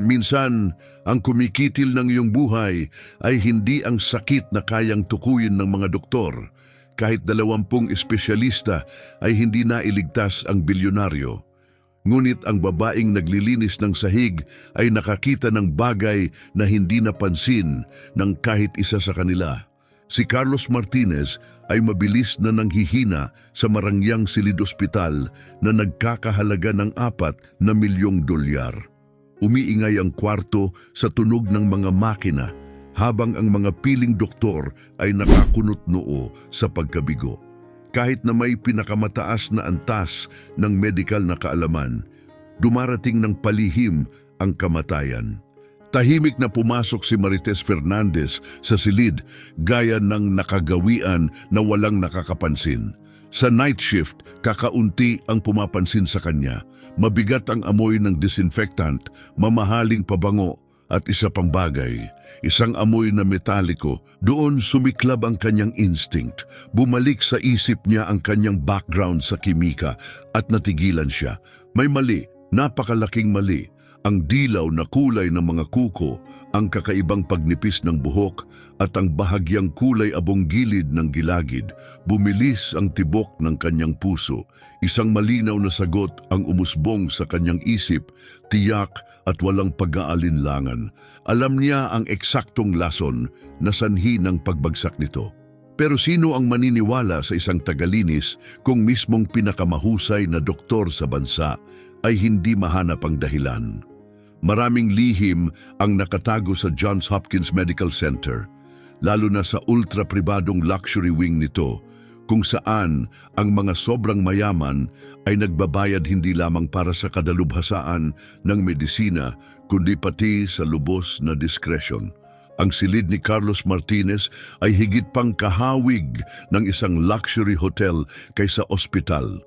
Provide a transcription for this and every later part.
Minsan, ang kumikitil ng iyong buhay ay hindi ang sakit na kayang tukuyin ng mga doktor. Kahit 20 espesyalista ay hindi nailigtas ang bilyonaryo. Ngunit ang babaeng naglilinis ng sahig ay nakakita ng bagay na hindi napansin ng kahit isa sa kanila. Si Carlos Martinez ay mabilis na nanghihina sa Marangyang Silid Ospital na nagkakahalaga ng 4 na milyong dolyar. Umiingay ang kwarto sa tunog ng mga makina habang ang mga piling doktor ay nakakunot noo sa pagkabigo. Kahit na may pinakamataas na antas ng medikal na kaalaman, dumarating ng palihim ang kamatayan. Tahimik na pumasok si Marites Fernandez sa silid gaya ng nakagawian na walang nakakapansin. Sa night shift, kakaunti ang pumapansin sa kanya. Mabigat ang amoy ng disinfectant, mamahaling pabango at isa pang bagay. Isang amoy na metaliko. Doon sumiklab ang kanyang instinct. Bumalik sa isip niya ang kanyang background sa kimika at natigilan siya. May mali, napakalaking mali. Ang dilaw na kulay ng mga kuko, ang kakaibang pagnipis ng buhok at ang bahagyang kulay abong gilid ng gilagid, bumilis ang tibok ng kanyang puso. Isang malinaw na sagot ang umusbong sa kanyang isip, tiyak at walang pag-aalinlangan. Alam niya ang eksaktong lason na sanhi ng pagbagsak nito. Pero sino ang maniniwala sa isang tagalinis kung mismong pinakamahusay na doktor sa bansa ay hindi mahanap ang dahilan? Maraming lihim ang nakatago sa Johns Hopkins Medical Center, lalo na sa ultra-pribadong luxury wing nito, kung saan ang mga sobrang mayaman ay nagbabayad hindi lamang para sa kadalubhasaan ng medisina, kundi pati sa lubos na diskresyon. Ang silid ni Carlos Martinez ay higit pang kahawig ng isang luxury hotel kaysa ospital.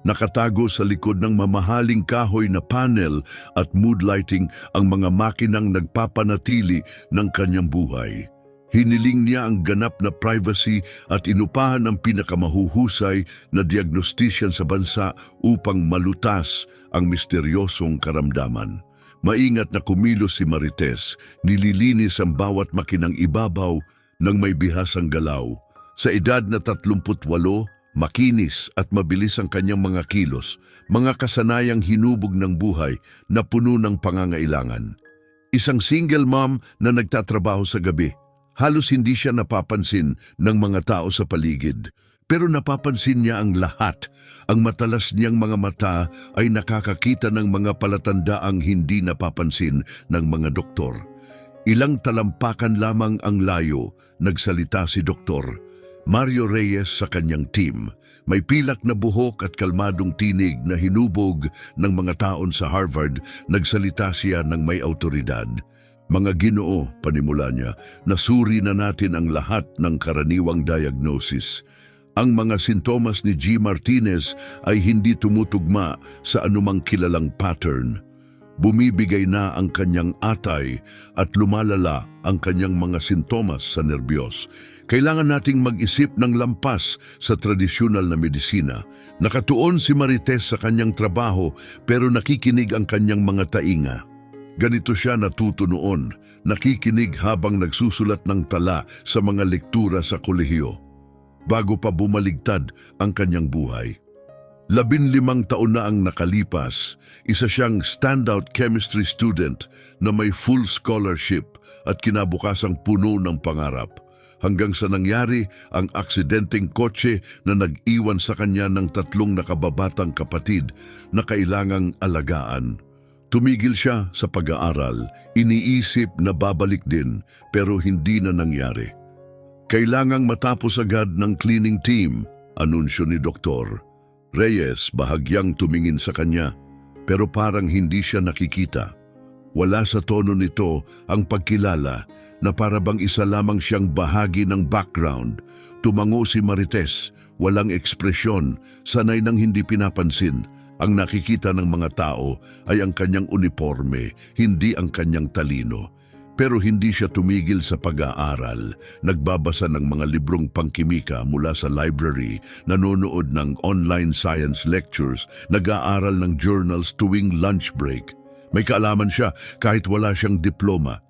Nakatago sa likod ng mamahaling kahoy na panel at mood lighting ang mga makinang nagpapanatili ng kanyang buhay. Hiniling niya ang ganap na privacy at inupahan ng pinakamahuhusay na diagnostisyan sa bansa upang malutas ang misteryosong karamdaman. Maingat na kumilos si Marites, nililinis ang bawat makinang ibabaw ng may bihasang galaw. Sa edad na 38, makinis at mabilis ang kanyang mga kilos, mga kasanayang hinubog ng buhay na puno ng pangangailangan. Isang single mom na nagtatrabaho sa gabi. Halos hindi siya napapansin ng mga tao sa paligid. Pero napapansin niya ang lahat. Ang matalas niyang mga mata ay nakakakita ng mga palatandaang hindi napapansin ng mga doktor. Ilang talampakan lamang ang layo, nagsalita si Doktor Mario Reyes sa kanyang team. May pilak na buhok at kalmadong tinig na hinubog ng mga taon sa Harvard, nagsalita siya ng may autoridad. Mga Ginoo, panimula niya, nasuri na natin ang lahat ng karaniwang diagnosis. Ang mga sintomas ni G. Martinez ay hindi tumutugma sa anumang kilalang pattern. Bumibigay na ang kanyang atay at lumalala ang kanyang mga sintomas sa nerbiyos. Kailangan nating mag-isip ng lampas sa tradisyonal na medisina. Nakatuon si Marites sa kanyang trabaho pero nakikinig ang kanyang mga tainga. Ganito siya natuto noon, nakikinig habang nagsusulat ng tala sa mga lektura sa kolehiyo, bago pa bumaligtad ang kanyang buhay. 15 taon na ang nakalipas, isa siyang standout chemistry student na may full scholarship at kinabukasang puno ng pangarap. Hanggang sa nangyari ang aksidenteng kotse na nag-iwan sa kanya ng 3 nakababatang kapatid na kailangang alagaan. Tumigil siya sa pag-aaral, iniisip na babalik din pero hindi na nangyari. Kailangang matapos agad ng cleaning team, anunsyo ni Dr. Reyes bahagyang tumingin sa kanya pero parang hindi siya nakikita. Wala sa tono nito ang pagkilala na para bang isa lamang siyang bahagi ng background. Tumango si Marites, walang ekspresyon, sanay nang hindi pinapansin. Ang nakikita ng mga tao ay ang kanyang uniforme, hindi ang kanyang talino. Pero hindi siya tumigil sa pag-aaral. Nagbabasa ng mga librong pangkimika mula sa library, nanonood ng online science lectures, nag-aaral ng journals tuwing lunch break. May kaalaman siya kahit wala siyang diploma.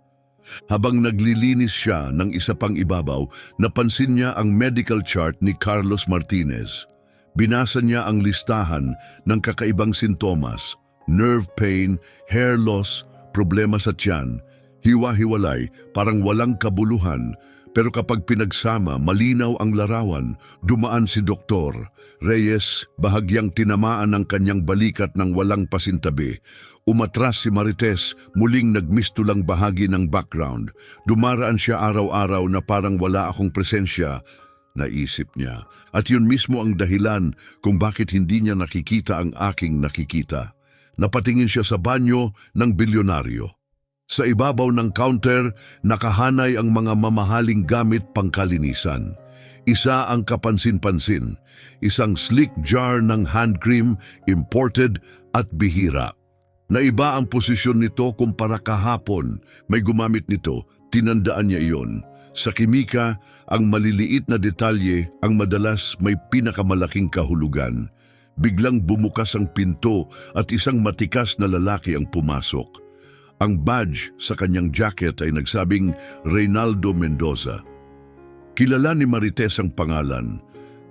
Habang naglilinis siya ng isa pang ibabaw, napansin niya ang medical chart ni Carlos Martinez. Binasa niya ang listahan ng kakaibang sintomas, nerve pain, hair loss, problema sa tiyan, hiwa-hiwalay, parang walang kabuluhan. Pero kapag pinagsama, malinaw ang larawan. Dumaan si Dr. Reyes, bahagyang tinamaan ang kanyang balikat ng walang pasintabi. Umatras si Marites, muling nagmistulang bahagi ng background. Dumaraan siya araw-araw na parang wala akong presensya, naisip niya. At yun mismo ang dahilan kung bakit hindi niya nakikita ang aking nakikita. Napatingin siya sa banyo ng bilyonaryo. Sa ibabaw ng counter, nakahanay ang mga mamahaling gamit pangkalinisan. Isa ang kapansin-pansin, isang sleek jar ng hand cream, imported at bihira. Naiba ang posisyon nito kumpara kahapon. May gumamit nito, tinandaan niya iyon. Sa kimika, ang maliliit na detalye ang madalas may pinakamalaking kahulugan. Biglang bumukas ang pinto at isang matikas na lalaki ang pumasok. Ang badge sa kanyang jacket ay nagsabing Reynaldo Mendoza. Kilala ni Marites ang pangalan,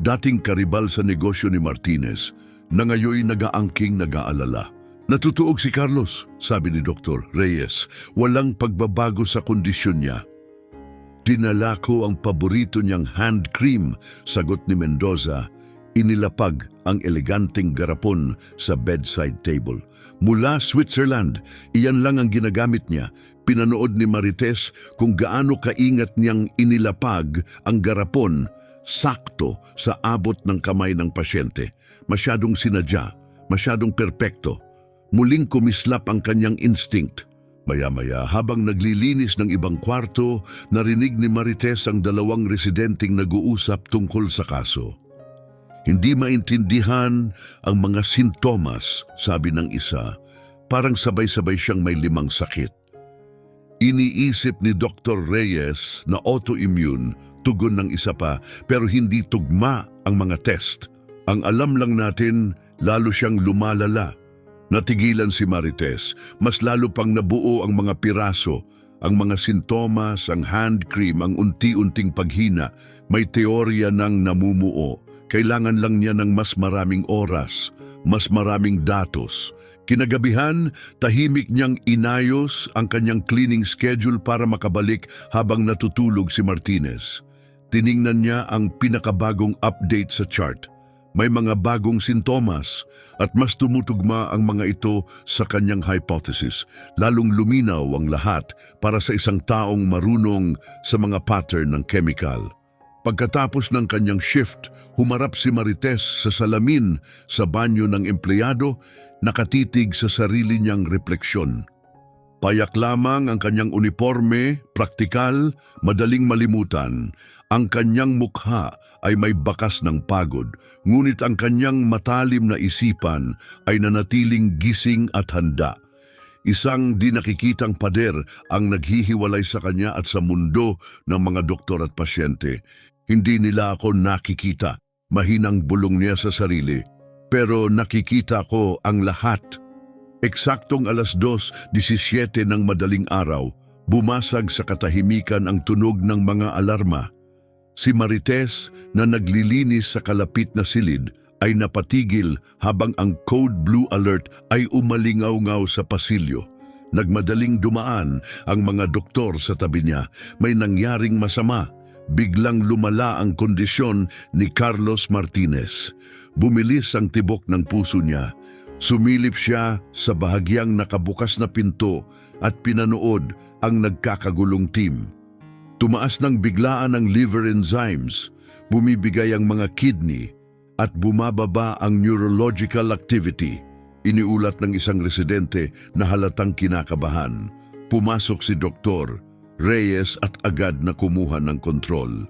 dating karibal sa negosyo ni Martinez, na ngayoy nagaangking nag-aalala. Natutuog si Carlos, sabi ni Dr. Reyes, walang pagbabago sa kondisyon niya. Dinala ko ang paborito niyang hand cream, sagot ni Mendoza. Inilapag ang eleganteng garapon sa bedside table. Mula Switzerland, iyan lang ang ginagamit niya. Pinanood ni Marites kung gaano kaingat niyang inilapag ang garapon sakto sa abot ng kamay ng pasyente. Masyadong sinadya, masyadong perpekto. Muling kumislap ang kanyang instinct. Maya-maya, habang naglilinis ng ibang kwarto, narinig ni Marites ang dalawang residenteng nag-uusap tungkol sa kaso. Hindi maintindihan ang mga sintomas, sabi ng isa, parang sabay-sabay siyang may 5 sakit. Iniisip ni Dr. Reyes na autoimmune, tugon ng isa pa, pero hindi tugma ang mga test. Ang alam lang natin, lalo siyang lumalala. Natigilan si Marites, mas lalo pang nabuo ang mga piraso, ang mga sintomas, ang hand cream, ang unti-unting paghina. May teorya ng namumuo. Kailangan lang niya ng mas maraming oras, mas maraming datos. Kinagabihan, tahimik niyang inayos ang kanyang cleaning schedule para makabalik habang natutulog si Martinez. Tiningnan niya ang pinakabagong update sa chart. May mga bagong sintomas at mas tumutugma ang mga ito sa kanyang hypothesis. Lalong luminaw ang lahat para sa isang taong marunong sa mga pattern ng chemical. Pagkatapos ng kanyang shift, humarap si Marites sa salamin sa banyo ng empleyado, nakatitig sa sarili niyang refleksyon. Payak lamang ang kanyang uniforme, praktikal, madaling malimutan. Ang kanyang mukha ay may bakas ng pagod, ngunit ang kanyang matalim na isipan ay nanatiling gising at handa. Isang di nakikitang pader ang naghihiwalay sa kanya at sa mundo ng mga doktor at pasyente. Hindi nila ako nakikita, mahinang bulong niya sa sarili. Pero nakikita ko ang lahat. Eksaktong 2:17 ng madaling araw, bumasag sa katahimikan ang tunog ng mga alarma. Si Marites na naglilinis sa kalapit na silid ay napatigil habang ang code blue alert ay umalingaw-ngaw sa pasilyo. Nagmadaling dumaan ang mga doktor sa tabi niya. May nangyaring masama. Biglang lumala ang kondisyon ni Carlos Martinez. Bumilis ang tibok ng puso niya. Sumilip siya sa bahagyang nakabukas na pinto at pinanood ang nagkakagulong team. Tumaas ng biglaan ang liver enzymes, bumibigay ang mga kidney, at bumababa ang neurological activity. Iniulat ng isang residente na halatang kinakabahan. Pumasok si Dr. Reyes at agad na kumuha ng kontrol.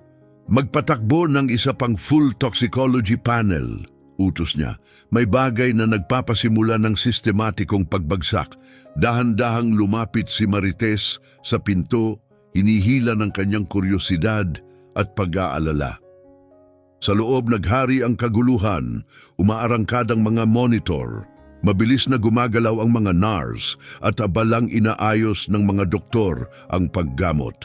Magpatakbo ng isa pang full toxicology panel, utos niya. May bagay na nagpapasimula ng sistematikong pagbagsak. Dahan-dahang lumapit si Marites sa pinto, hinihila ng kanyang kuryosidad at pag-aalala. Sa loob naghari ang kaguluhan, umaarangkadang mga monitor, Mabilis na gumagalaw ang mga NARS at abalang inaayos ng mga doktor ang paggamot.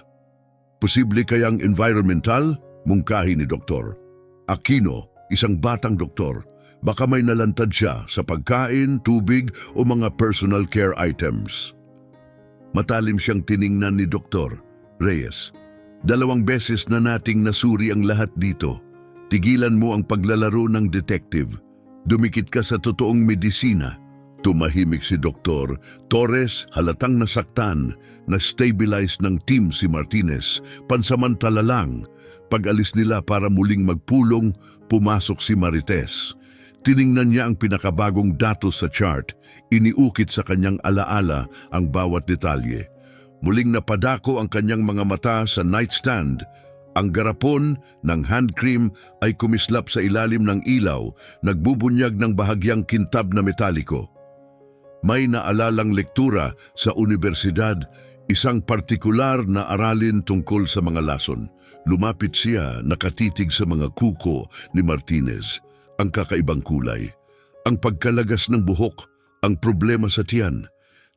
Posible kayang environmental? Mungkahi ni Dr. Aquino, isang batang doktor. Baka may nalantad siya sa pagkain, tubig o mga personal care items. Matalim siyang tiningnan ni Dr. Reyes. 2 beses na nating nasuri ang lahat dito. Tigilan mo ang paglalaro ng detective. Dumikit ka sa totoong medisina. Tumahimik si Dr. Torres, halatang nasaktan, na-stabilize ng team si Martinez. Pansamantala lang, pag-alis nila para muling magpulong, pumasok si Marites. Tiningnan niya ang pinakabagong datos sa chart, iniukit sa kanyang alaala ang bawat detalye. Muling napadako ang kanyang mga mata sa nightstand. Ang garapon ng hand cream ay kumislap sa ilalim ng ilaw, nagbubunyag ng bahagyang kintab na metaliko. May naalalang lektura sa universidad, isang partikular na aralin tungkol sa mga lason. Lumapit siya, nakatitig sa mga kuko ni Martinez. Ang kakaibang kulay, ang pagkalagas ng buhok, ang problema sa tiyan.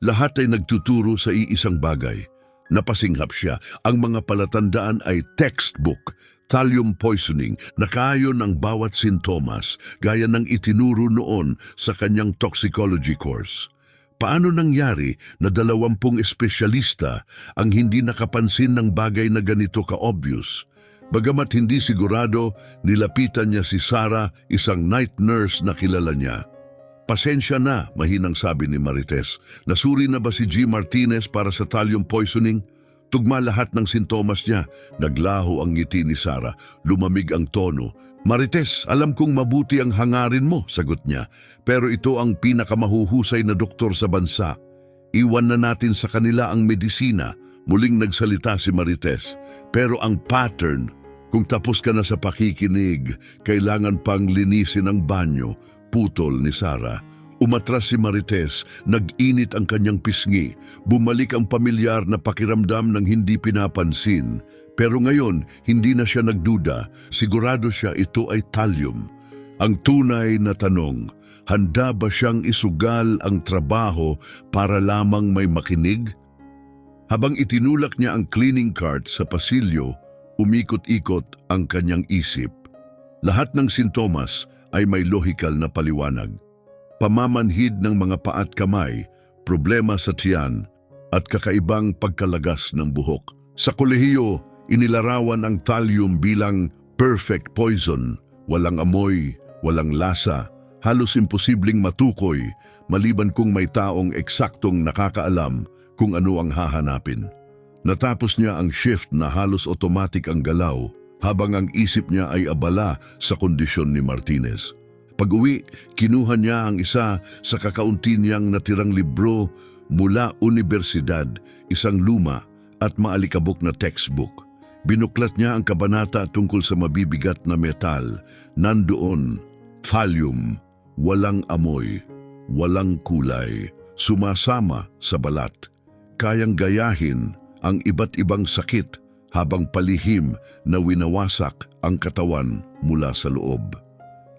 Lahat ay nagtuturo sa iisang bagay. Napasinghap siya, ang mga palatandaan ay textbook, thallium poisoning, nakayon ang bawat sintomas, gaya ng itinuro noon sa kanyang toxicology course. Paano nangyari na 20 espesyalista ang hindi nakapansin ng bagay na ganito ka-obvious? Bagamat hindi sigurado, nilapitan niya si Sarah, isang night nurse na kilala niya. Pasensya na, mahinang sabi ni Marites. Nasuri na ba si G. Martinez para sa thallium poisoning? Tugma lahat ng sintomas niya. Naglaho ang ngiti ni Sarah. Lumamig ang tono. Marites, alam kong mabuti ang hangarin mo, sagot niya. Pero ito ang pinakamahuhusay na doktor sa bansa. Iwan na natin sa kanila ang medisina. Muling nagsalita si Marites. Pero ang pattern, kung tapos ka na sa pakikinig, kailangan pang linisin ang banyo, putol ni Sarah. Umatras si Marites, nag-init ang kanyang pisngi, bumalik ang pamilyar na pakiramdam ng hindi pinapansin. Pero ngayon, hindi na siya nagduda, sigurado siya ito ay thallium. Ang tunay na tanong, handa ba siyang isugal ang trabaho para lamang may makinig? Habang itinulak niya ang cleaning cart sa pasilyo, umikot-ikot ang kanyang isip. Lahat ng sintomas ay may lohikal na paliwanag. Pamamanhid ng mga paa at kamay, problema sa tiyan, at kakaibang pagkalagas ng buhok. Sa kolehiyo, inilarawan ang thallium bilang perfect poison, walang amoy, walang lasa, halos imposibleng matukoy, maliban kung may taong eksaktong nakakaalam kung ano ang hahanapin. Natapos niya ang shift na halos automatic ang galaw habang ang isip niya ay abala sa kondisyon ni Martinez. Pag-uwi, kinuha niya ang isa sa kakaunti niyang natirang libro mula universidad, isang luma at maalikabok na textbook. Binuklat niya ang kabanata tungkol sa mabibigat na metal. Nandoon, thallium, walang amoy, walang kulay, sumasama sa balat. Kayang gayahin ang iba't ibang sakit habang palihim na winawasak ang katawan mula sa loob.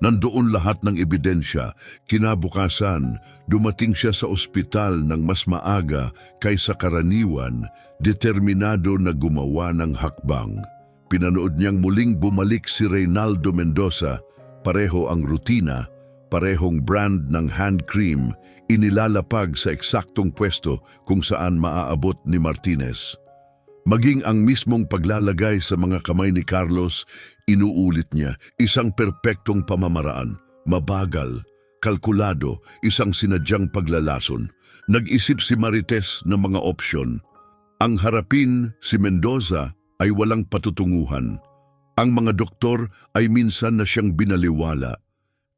Nandoon lahat ng ebidensya. Kinabukasan, dumating siya sa ospital ng mas maaga kaysa karaniwan, determinado na gumawa ng hakbang. Pinanood niyang muling bumalik si Reynaldo Mendoza, pareho ang rutina, parehong brand ng hand cream, inilalapag sa eksaktong pwesto kung saan maaabot ni Martinez. Maging ang mismong paglalagay sa mga kamay ni Carlos, inuulit niya, isang perpektong pamamaraan, mabagal, kalkulado, isang sinadyang paglalason. Nag-isip si Marites ng mga opsyon. Ang harapin si Mendoza ay walang patutunguhan. Ang mga doktor ay minsan na siyang binaliwala.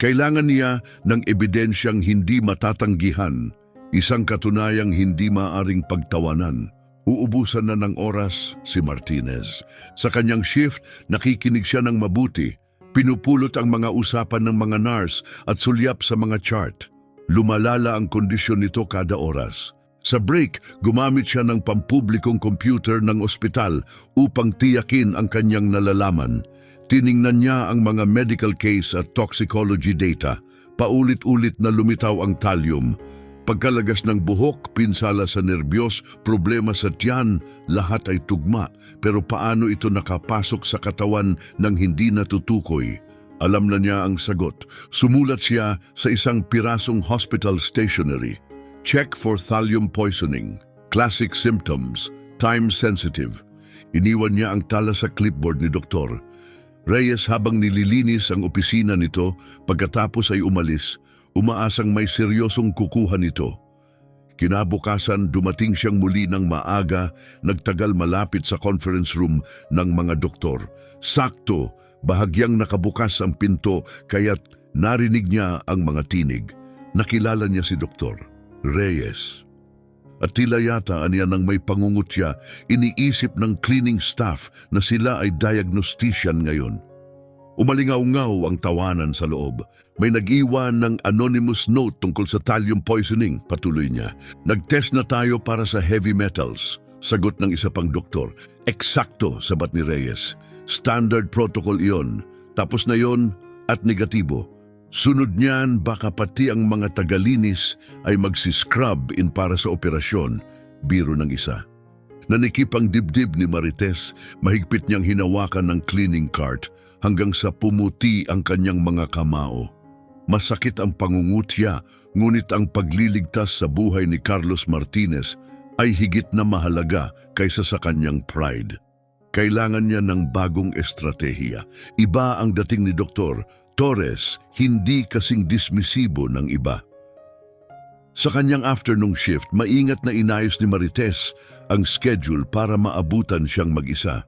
Kailangan niya ng ebidensyang hindi matatanggihan, isang katunayang hindi maaring pagtawanan. Uubusan na ng oras si Martinez. Sa kanyang shift, nakikinig siya ng mabuti. Pinupulot ang mga usapan ng mga nurse at sulyap sa mga chart. Lumalala ang kondisyon nito kada oras. Sa break, gumamit siya ng pampublikong computer ng ospital upang tiyakin ang kanyang nalalaman. Tiningnan niya ang mga medical case at toxicology data. Paulit-ulit na lumitaw ang thallium. Pagkalagas ng buhok, pinsala sa nerbiyos, problema sa tiyan, lahat ay tugma. Pero paano ito nakapasok sa katawan nang hindi natutukoy? Alam na niya ang sagot. Sumulat siya sa isang pirasong hospital stationery. Check for thallium poisoning. Classic symptoms. Time sensitive. Iniwan niya ang tala sa clipboard ni Doktor. Reyes habang nililinis ang opisina nito, pagkatapos ay umalis, umaasang may seryosong kukuha nito. Kinabukasan, dumating siyang muli ng maaga, nagtagal malapit sa conference room ng mga doktor. Sakto, bahagyang nakabukas ang pinto kaya't narinig niya ang mga tinig. Nakilala niya si Doktor Reyes. At tila yata aniya nang may pangungutya, iniisip ng cleaning staff na sila ay diagnostician ngayon. Umalingaw-ngaw ang tawanan sa loob. May nag-iwan ng anonymous note tungkol sa thallium poisoning, patuloy niya. Nag-test na tayo para sa heavy metals, sagot ng isa pang doktor. Eksakto, sabat ni Reyes. Standard protocol iyon. Tapos na yon at negatibo. Sunod niyan, baka pati ang mga tagalinis ay magsiscrub in para sa operasyon, biro ng isa. Nanikip ang dibdib ni Marites, mahigpit niyang hinawakan ng cleaning cart hanggang sa pumuti ang kanyang mga kamao. Masakit ang pangungutya, ngunit ang pagliligtas sa buhay ni Carlos Martinez ay higit na mahalaga kaysa sa kanyang pride. Kailangan niya ng bagong estratehiya. Iba ang dating ni Dr. Torres, hindi kasing dismisibo ng iba. Sa kanyang afternoon shift, maingat na inayos ni Marites ang schedule para maabutan siyang mag-isa.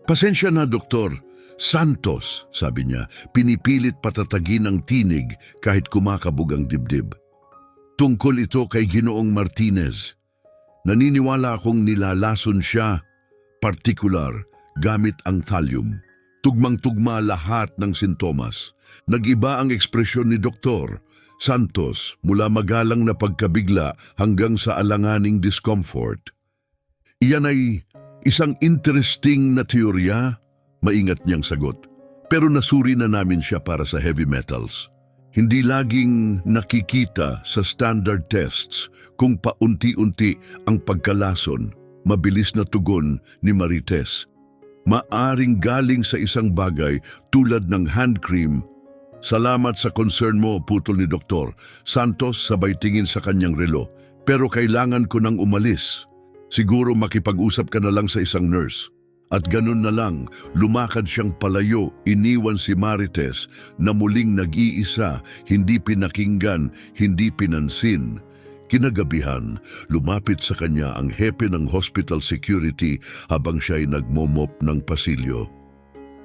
Pasensya na, Doktor. Santos, sabi niya, pinipilit patatagin ang tinig kahit kumakabog ang dibdib. Tungkol ito kay Ginoong Martinez. Naniniwala akong nilalason siya, partikular, gamit ang thallium. Tugmang-tugma lahat ng sintomas. Nag-iba ang ekspresyon ni Dr. Santos mula magalang na pagkabigla hanggang sa alanganing discomfort. Iyan ay isang interesting na teorya, maingat niyang sagot. Pero nasuri na namin siya para sa heavy metals. Hindi laging nakikita sa standard tests kung paunti-unti ang pagkalason, mabilis na tugon ni Marites. Maaring galing sa isang bagay tulad ng hand cream. Salamat sa concern mo, putol ni Doktor. Santos sabay tingin sa kanyang relo. Pero kailangan ko nang umalis. Siguro makipag-usap ka na lang sa isang nurse. At ganun na lang, lumakad siyang palayo, iniwan si Marites na muling nag-iisa, hindi pinakinggan, hindi pinansin. Kinagabihan, lumapit sa kanya ang hepe ng hospital security habang siya ay nagmomop ng pasilyo.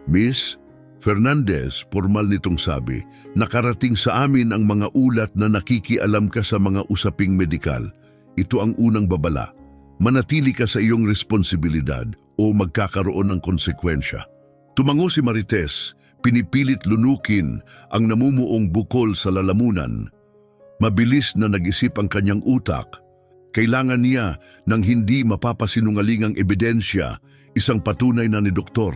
Miss Fernandez, formal nitong sabi, nakarating sa amin ang mga ulat na nakikialam ka sa mga usaping medikal. Ito ang unang babala. Manatili ka sa iyong responsibilidad o magkakaroon ng konsekwensya. Tumango si Marites, pinipilit lunukin ang namumuong bukol sa lalamunan. Mabilis na nag-isip ang kanyang utak. Kailangan niya ng hindi mapapasinungalingang ebidensya, isang patunay na ni Dr.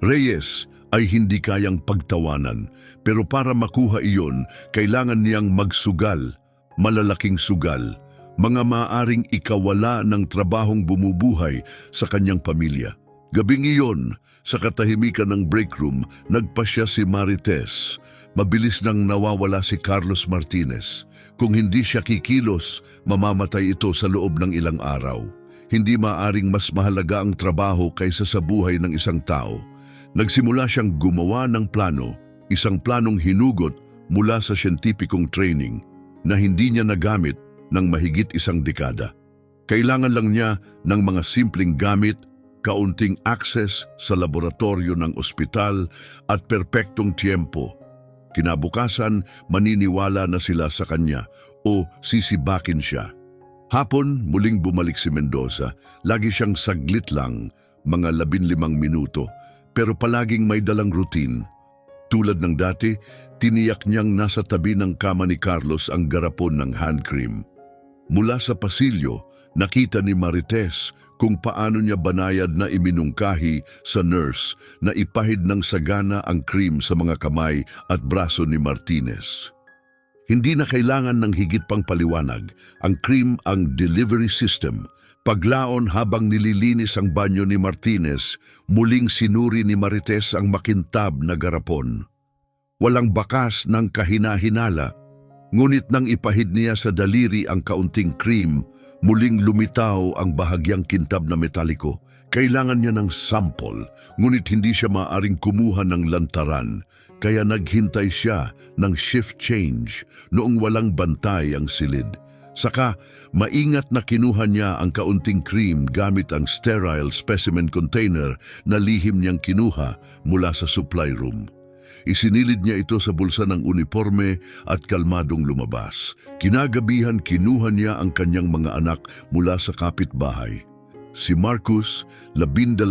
Reyes ay hindi kayang pagtawanan. Pero para makuha iyon, kailangan niyang magsugal, malalaking sugal, mga maaring ikawala ng trabahong bumubuhay sa kanyang pamilya. Gabing iyon, sa katahimikan ng break room, nagpasya si Marites. Mabilis nang nawawala si Carlos Martinez. Kung hindi siya kikilos, mamamatay ito sa loob ng ilang araw. Hindi maaring mas mahalaga ang trabaho kaysa sa buhay ng isang tao. Nagsimula siyang gumawa ng plano, isang planong hinugot mula sa siyentipikong training na hindi niya nagamit ng mahigit isang dekada. Kailangan lang niya ng mga simpleng gamit, kaunting access sa laboratorio ng ospital at perpektong tiyempo. Kinabukasan, maniniwala na sila sa kanya o sisibakin siya. Hapon, muling bumalik si Mendoza. Lagi siyang saglit lang, mga 15 minuto, pero palaging may dalang routine. Tulad ng dati, tiniyak niyang nasa tabi ng kama ni Carlos ang garapon ng hand cream. Mula sa pasilyo, nakita ni Marites kung paano niya banayad na iminungkahi sa nurse na ipahid ng sagana ang cream sa mga kamay at braso ni Martinez. Hindi na kailangan ng higit pang paliwanag. Ang cream ang delivery system. Paglaon habang nililinis ang banyo ni Martinez, muling sinuri ni Marites ang makintab na garapon. Walang bakas ng kahina-hinala, ngunit nang ipahid niya sa daliri ang kaunting cream, muling lumitaw ang bahagyang kintab na metaliko. Kailangan niya ng sample, ngunit hindi siya maaring kumuha ng lantaran, kaya naghintay siya ng shift change noong walang bantay ang silid. Saka, maingat na kinuha niya ang kaunting cream gamit ang sterile specimen container na lihim niyang kinuha mula sa supply room. Isinilid niya ito sa bulsa ng uniforme at kalmadong lumabas. Kinagabihan kinuha niya ang kanyang mga anak mula sa kapitbahay. Si Marcus, 12,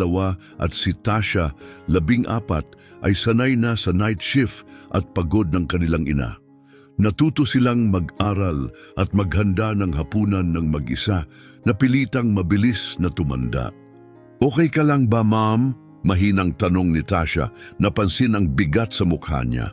at si Tasha, 14, ay sanay na sa night shift at pagod ng kanilang ina. Natuto silang mag-aral at maghanda ng hapunan ng mag-isa na pilitang mabilis na tumanda. "Okay ka lang ba, Ma'am?" Mahinang tanong ni Tasha, napansin ang bigat sa mukha niya.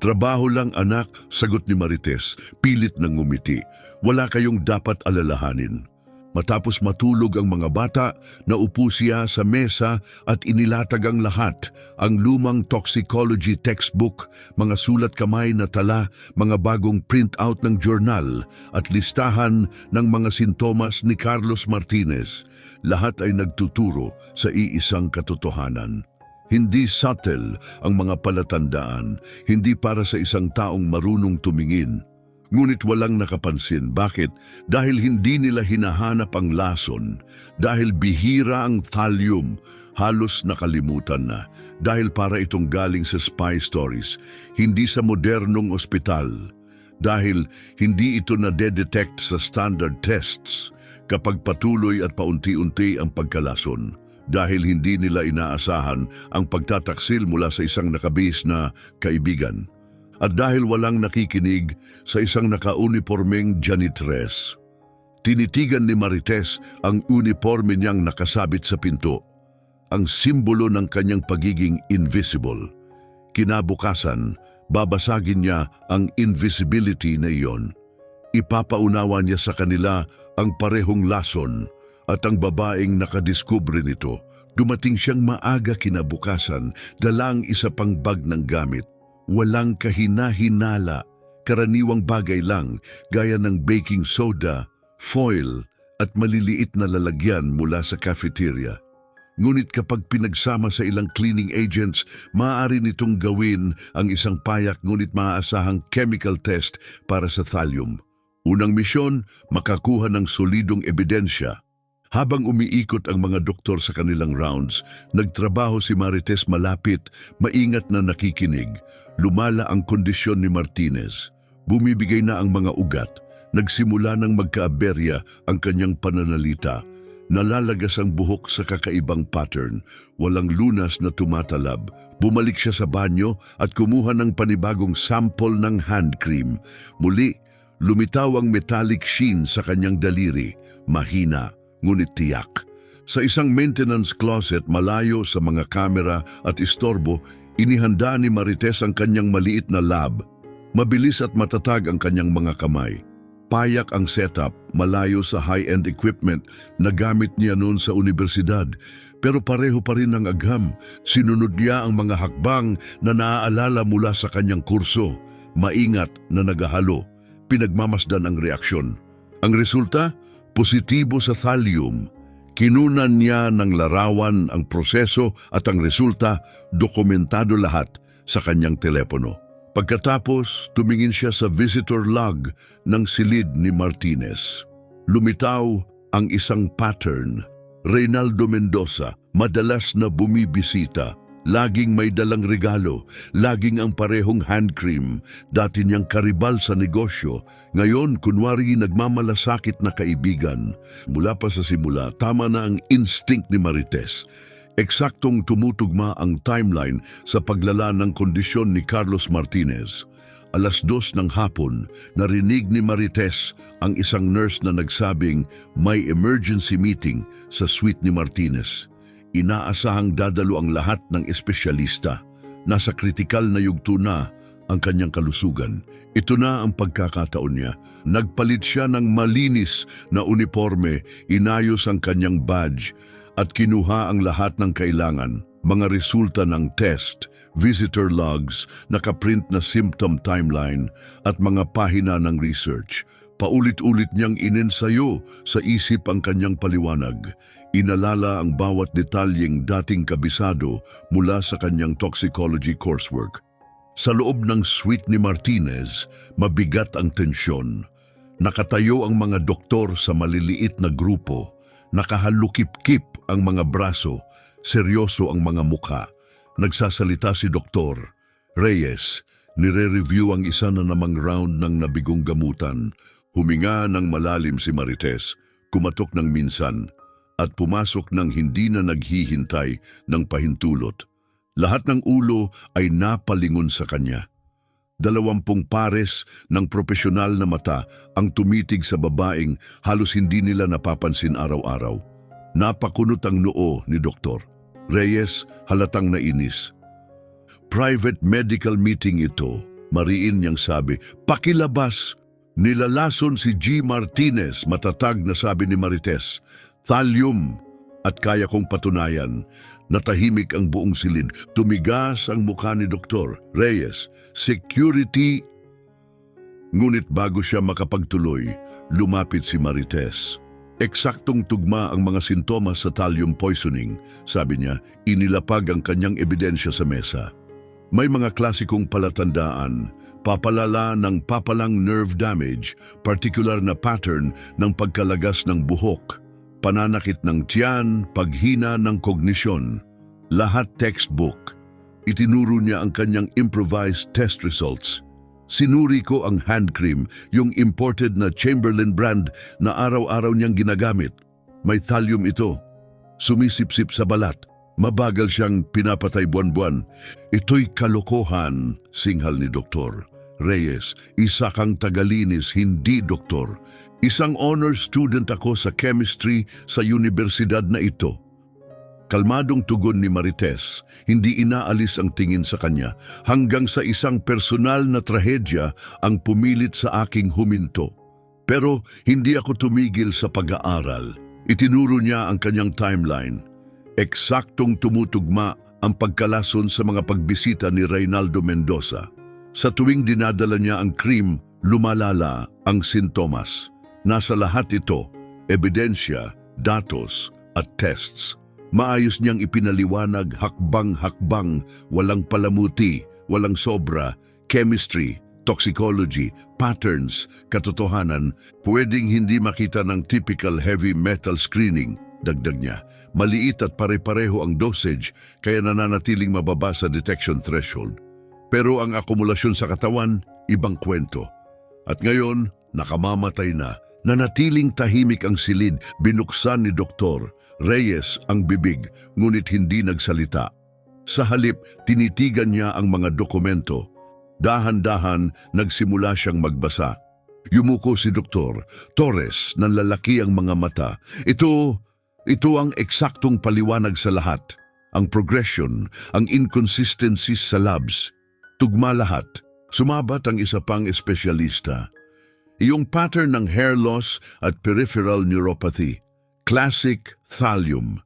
"Trabaho lang, anak," sagot ni Marites, pilit ng ngumiti. "Wala kayong dapat alalahanin." Matapos matulog ang mga bata, naupo siya sa mesa at inilatag ang lahat, ang lumang toxicology textbook, mga sulat kamay na tala, mga bagong printout ng journal at listahan ng mga sintomas ni Carlos Martinez. Lahat ay nagtuturo sa iisang katotohanan. Hindi subtle ang mga palatandaan, hindi para sa isang taong marunong tumingin. Ngunit walang nakapansin. Bakit? Dahil hindi nila hinahanap ang lason. Dahil bihira ang thallium, halos nakalimutan na. Dahil para itong galing sa spy stories, hindi sa modernong ospital. Dahil hindi ito na-detect sa standard tests kapag patuloy at paunti-unti ang pagkalason. Dahil hindi nila inaasahan ang pagtataksil mula sa isang nakabihis na kaibigan. At dahil walang nakikinig sa isang naka-uniformeng janitress. Tinitigan ni Marites ang uniforme niyang nakasabit sa pinto, ang simbolo ng kanyang pagiging invisible. Kinabukasan, babasagin niya ang invisibility na iyon. Ipapaunawa niya sa kanila ang parehong lason at ang babaeng nakadiskubre nito. Dumating siyang maaga kinabukasan, dala ang isa pang bag ng gamit. Walang kahina-hinala, karaniwang bagay lang gaya ng baking soda, foil at maliliit na lalagyan mula sa cafeteria. Ngunit kapag pinagsama sa ilang cleaning agents, maaari nitong gawin ang isang payak ngunit maaasahang chemical test para sa thallium. Unang misyon, makakuha ng solidong ebidensya. Habang umiikot ang mga doktor sa kanilang rounds, nagtrabaho si Marites malapit, maingat na nakikinig. Lumala ang kondisyon ni Martinez. Bumibigay na ang mga ugat. Nagsimula ng magkaaberya ang kanyang pananalita. Nalalagas ang buhok sa kakaibang pattern. Walang lunas na tumatalab. Bumalik siya sa banyo at kumuha ng panibagong sample ng hand cream. Muli, lumitaw ang metallic sheen sa kanyang daliri. Mahina, ngunit tiyak. Sa isang maintenance closet malayo sa mga kamera at istorbo, inihanda ni Marites ang kanyang maliit na lab. Mabilis at matatag ang kanyang mga kamay. Payak ang setup, malayo sa high-end equipment na gamit niya noon sa universidad. Pero pareho pa rin ang agham. Sinunod niya ang mga hakbang na naaalala mula sa kanyang kurso. Maingat na nagahalo. Pinagmamasdan ang reaksyon. Ang resulta? Positibo sa thallium. Kinunan niya ng larawan ang proseso at ang resulta, dokumentado lahat sa kanyang telepono. Pagkatapos, tumingin siya sa visitor log ng silid ni Martinez. Lumitaw ang isang pattern. Reynaldo Mendoza, madalas na bumibisita. Laging may dalang regalo, laging ang parehong hand cream, dati niyang karibal sa negosyo, ngayon kunwari nagmamalasakit na kaibigan. Mula pa sa simula, tama na ang instinct ni Marites. Eksaktong tumutugma ang timeline sa paglala ng kondisyon ni Carlos Martinez. 2:00 ng hapon, narinig ni Marites ang isang nurse na nagsabing may emergency meeting sa suite ni Martinez. Inaasahang dadalo ang lahat ng espesyalista. Nasa kritikal na yugto na ang kanyang kalusugan. Ito na ang pagkakataon niya. Nagpalit siya ng malinis na uniforme, inayos ang kanyang badge at kinuha ang lahat ng kailangan. Mga resulta ng test, visitor logs, nakaprint na symptom timeline at mga pahina ng research. Paulit-ulit niyang inensayo sa isip ang kanyang paliwanag. Inalala ang bawat detalyeng dating kabisado mula sa kanyang toxicology coursework. Sa loob ng suite ni Martinez, mabigat ang tensyon. Nakatayo ang mga doktor sa maliliit na grupo. Nakahalukip-kip ang mga braso. Seryoso ang mga mukha. Nagsasalita si Dr. Reyes. Nire-review ang isa na namang round ng nabigong gamutan. Huminga ng malalim si Marites. Kumatok ng minsan. At pumasok ng hindi na naghihintay ng pahintulot. Lahat ng ulo ay napalingon sa kanya. 20 pares ng profesional na mata ang tumitig sa babaeng halos hindi nila napapansin araw-araw. Napakunot ang noo ni Dr. Reyes, halatang nainis. Private medical meeting ito, mariin niyang sabi. Pakilabas! Nilalason si G. Martinez, matatag na sabi ni Marites. Thallium! At kaya kong patunayan. Natahimik ang buong silid. Tumigas ang mukha ni Dr. Reyes. Security! Ngunit bago siya makapagtuloy, lumapit si Marites. Eksaktong tugma ang mga sintomas sa thallium poisoning. Sabi niya, inilapag ang kanyang ebidensya sa mesa. May mga klasikong palatandaan, papalala ng papalang nerve damage, particular na pattern ng pagkalagas ng buhok, pananakit ng tiyan, paghina ng kognisyon. Lahat textbook. Itinuro niya ang kanyang improvised test results. Sinuri ko ang hand cream, yung imported na Chamberlain brand na araw-araw niyang ginagamit. May thallium ito. Sumisipsip sa balat. Mabagal siyang pinapatay buwan-buwan. Ito'y kalokohan, singhal ni Dr. Reyes. Isa kang tagalinis, hindi doktor. Isang honor student ako sa chemistry sa universidad na ito. Kalmadong tugon ni Marites, hindi inaalis ang tingin sa kanya hanggang sa isang personal na trahedya ang pumilit sa aking huminto. Pero hindi ako tumigil sa pag-aaral. Itinuro niya ang kanyang timeline. Eksaktong tumutugma ang pagkalason sa mga pagbisita ni Reynaldo Mendoza. Sa tuwing dinadala niya ang cream, lumalala ang sintomas. Nasa lahat ito, ebidensya, datos at tests. Maayos niyang ipinaliwanag hakbang-hakbang, walang palamuti, walang sobra, chemistry, toxicology, patterns, katotohanan, pwedeng hindi makita ng typical heavy metal screening, dagdag niya. Maliit at pare-pareho ang dosage kaya nananatiling mababa sa detection threshold. Pero ang akumulasyon sa katawan, ibang kwento. At ngayon, nakamamatay na. Nanatiling tahimik ang silid, binuksan ni Dr. Reyes ang bibig, ngunit hindi nagsalita. Sa halip, tinitigan niya ang mga dokumento. Dahan-dahan, nagsimula siyang magbasa. Yumuko si Dr. Torres, nanlalaki ang mga mata. Ito ang eksaktong paliwanag sa lahat. Ang progression, ang inconsistencies sa labs. Tugma lahat. Sumabat ang isa pang espesyalista. Iyong pattern ng hair loss at peripheral neuropathy. Classic thallium.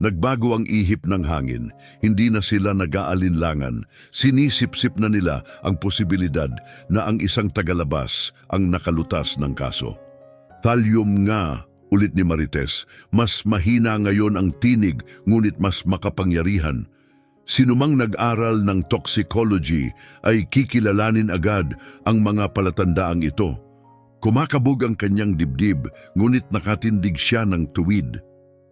Nagbago ang ihip ng hangin. Hindi na sila nag-aalinlangan. Sinisip-sip na nila ang posibilidad na ang isang tagalabas ang nakalutas ng kaso. Thallium nga, ulit ni Marites, mas mahina ngayon ang tinig ngunit mas makapangyarihan. Sinumang nag-aral ng toxicology ay kikilalanin agad ang mga palatandaang ito. Kumakabog ang kanyang dibdib, ngunit nakatindig siya ng tuwid.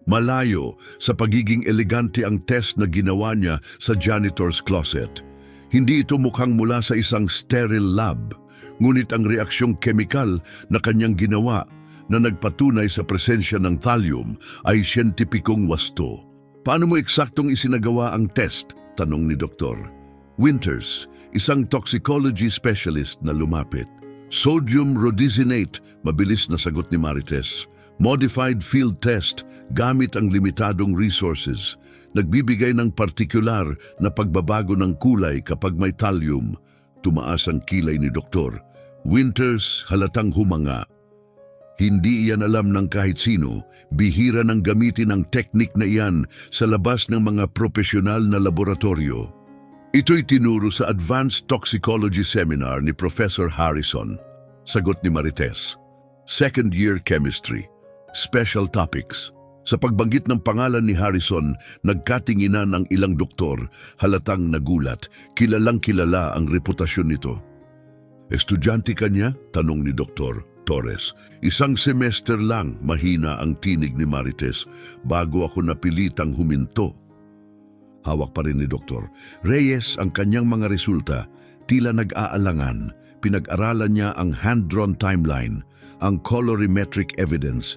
Malayo sa pagiging elegante ang test na ginawa niya sa janitor's closet. Hindi ito mukhang mula sa isang sterile lab, ngunit ang reaksyong kemikal na kanyang ginawa na nagpatunay sa presensya ng thallium ay siyentipikong wasto. Paano mo eksaktong isinagawa ang test? Tanong ni Doktor. Winters, isang toxicology specialist na lumapit. Sodium rhodizionate, mabilis na sagot ni Marites. Modified field test, gamit ang limitadong resources. Nagbibigay ng partikular na pagbabago ng kulay kapag may thallium. Tumaas ang kilay ni Doktor. Winters, halatang humanga. Hindi iyan alam ng kahit sino, bihira ng gamitin ang teknik na iyan sa labas ng mga profesional na laboratorio. Ito'y tinuro sa Advanced Toxicology Seminar ni Professor Harrison. Sagot ni Marites. Second year chemistry. Special topics. Sa pagbanggit ng pangalan ni Harrison, nagkatinginan ang ilang doktor, halatang nagulat, kilalang kilala ang reputasyon nito. Estudyante ka niya? Tanong ni Dr. Torres. Isang semester lang, mahina ang tinig ni Marites, bago ako napilitang huminto. Hawak pa rin ni Dr. Reyes ang kanyang mga resulta, tila nag-aalangan. Pinag-aralan niya ang hand-drawn timeline, ang colorimetric evidence,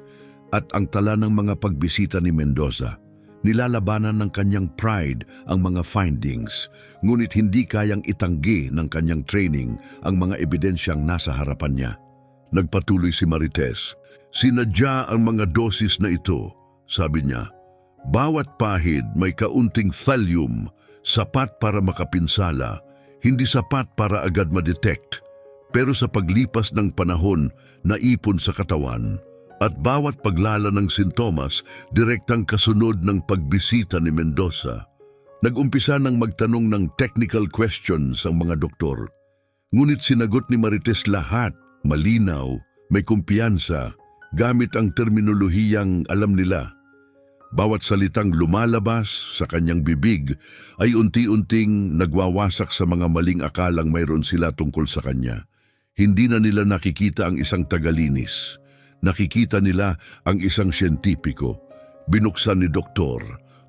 at ang tala ng mga pagbisita ni Mendoza. Nilalabanan ng kanyang pride ang mga findings, ngunit hindi kayang itanggi ng kanyang training ang mga ebidensyang nasa harapan niya. Nagpatuloy si Marites. Sinadya ang mga dosis na ito, sabi niya. Bawat pahid may kaunting thallium, sapat para makapinsala, hindi sapat para agad ma-detect, pero sa paglipas ng panahon, naipon sa katawan, at bawat paglala ng sintomas, direktang kasunod ng pagbisita ni Mendoza. Nag-umpisa ng magtanong ng technical questions ang mga doktor. Ngunit sinagot ni Marites lahat, malinaw, may kumpiyansa, gamit ang terminolohiyang alam nila. Bawat salitang lumalabas sa kanyang bibig ay unti-unting nagwawasak sa mga maling akalang mayroon sila tungkol sa kanya. Hindi na nila nakikita ang isang tagalinis. Nakikita nila ang isang siyentipiko. Binuksan ni Dr.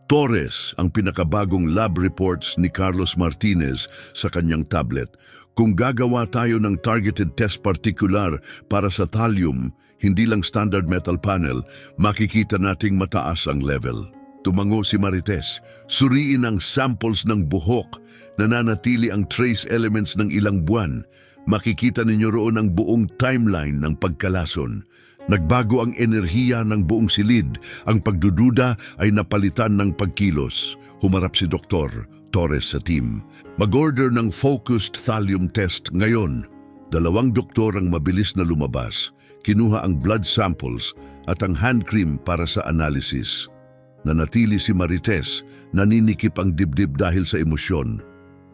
Torres ang pinakabagong lab reports ni Carlos Martinez sa kanyang tablet. Kung gagawa tayo ng targeted test particular para sa thallium, hindi lang standard metal panel, makikita nating mataas ang level. Tumango si Marites. Suriin ang samples ng buhok. Nananatili ang trace elements ng ilang buwan. Makikita ninyo roon ang buong timeline ng pagkalason. Nagbago ang enerhiya ng buong silid. Ang pagdududa ay napalitan ng pagkilos. Humarap si Dr. Torres sa team. Mag-order ng focused thallium test ngayon. 2 doktor ang mabilis na lumabas. Kinuha ang blood samples at ang hand cream para sa analysis. Nanatili si Marites, naninikip ang dibdib dahil sa emosyon.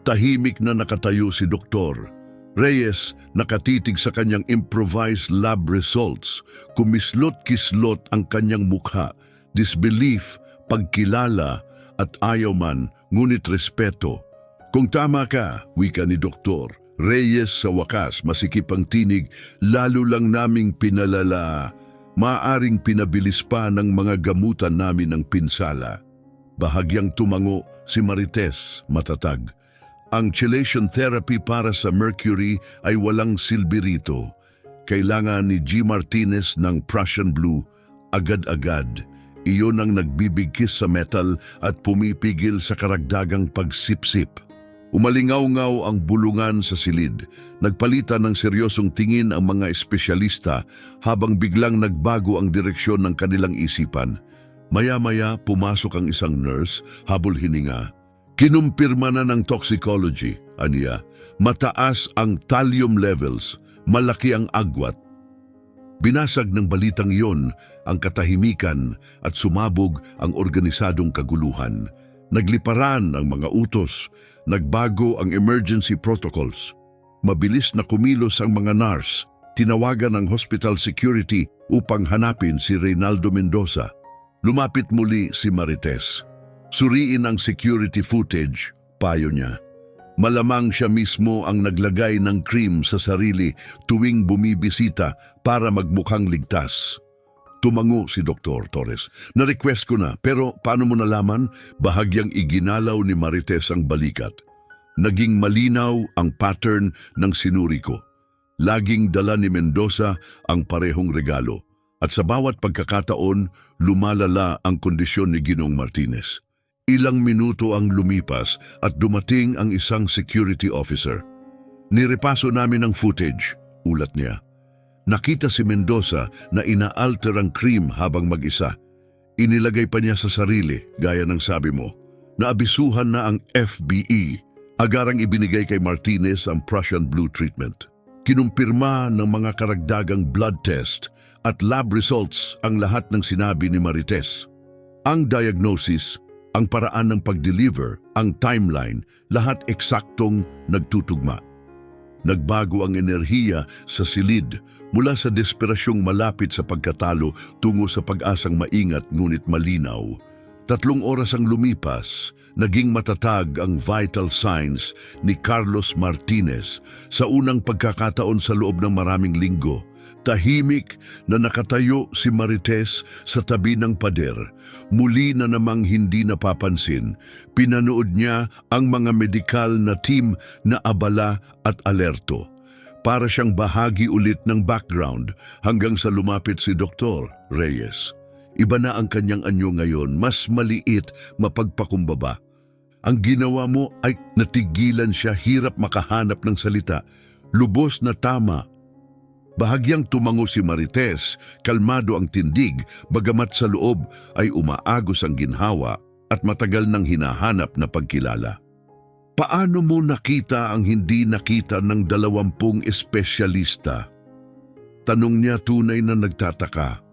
Tahimik na nakatayo si Dr. Reyes nakatitig sa kanyang improvised lab results. Kumislot-kislot ang kanyang mukha, disbelief, pagkilala at ayaw man, ngunit respeto. Kung tama ka, wika ni Dr. Reyes sa wakas, masikip ang tinig, lalo lang naming pinalala. Maaring pinabilis pa ng mga gamutan namin ng pinsala. Bahagyang tumango si Marites, matatag. Ang chelation therapy para sa mercury ay walang silbi rito. Kailangan ni G. Martinez ng Prussian Blue, agad-agad. Iyon ang nagbibigkis sa metal at pumipigil sa karagdagang pagsipsip. Umalingaw-ngaw ang bulungan sa silid. Nagpalitan ng seryosong tingin ang mga espesyalista habang biglang nagbago ang direksyon ng kanilang isipan. Maya-maya pumasok ang isang nurse, habol hininga. Kinumpirma na ng toxicology, aniya, mataas ang thallium levels, malaki ang agwat. Binasag ng balitang iyon ang katahimikan at sumabog ang organisadong kaguluhan. Nagliparan ang mga utos, nagbago ang emergency protocols. Mabilis na kumilos ang mga nurse, tinawagan ng hospital security upang hanapin si Reynaldo Mendoza. Lumapit muli si Marites. Suriin ang security footage, payo niya. Malamang siya mismo ang naglagay ng cream sa sarili tuwing bumibisita para magmukhang ligtas. Tumango si Dr. Torres. Na-request ko na, pero paano mo nalaman? Bahagyang iginalaw ni Marites ang balikat. Naging malinaw ang pattern ng sinuri ko. Laging dala ni Mendoza ang parehong regalo. At sa bawat pagkakataon, lumalala ang kondisyon ni Ginong Martinez. Ilang minuto ang lumipas at dumating ang isang security officer. Nirepaso namin ang footage, ulat niya. Nakita si Mendoza na inaalter ang cream habang mag-isa. Inilagay pa niya sa sarili, gaya ng sabi mo. Naabisuhan na ang FBE. Agarang ibinigay kay Martinez ang Prussian Blue treatment. Kinumpirma ng mga karagdagang blood test at lab results ang lahat ng sinabi ni Marites. Ang diagnosis, ang paraan ng pag-deliver, ang timeline, lahat eksaktong nagtutugma. Nagbago ang enerhiya sa silid mula sa desperasyong malapit sa pagkatalo tungo sa pag-asang maingat ngunit malinaw. 3 oras ang lumipas, naging matatag ang vital signs ni Carlos Martinez sa unang pagkakataon sa loob ng maraming linggo. Tahimik na nakatayo si Marites sa tabi ng pader. Muli na namang hindi napapansin. Pinanood niya ang mga medikal na team na abala at alerto. Para siyang bahagi ulit ng background hanggang sa lumapit si Dr. Reyes. Iba na ang kanyang anyo ngayon, mas maliit, mapagpakumbaba. Ang ginawa mo ay natigilan siya, hirap makahanap ng salita. Lubos na tama. Bahagyang tumango si Marites, kalmado ang tindig, bagamat sa loob ay umaagos ang ginhawa at matagal nang hinahanap na pagkilala. Paano mo nakita ang hindi nakita ng 20 espesyalista? Tanong niya tunay na nagtataka.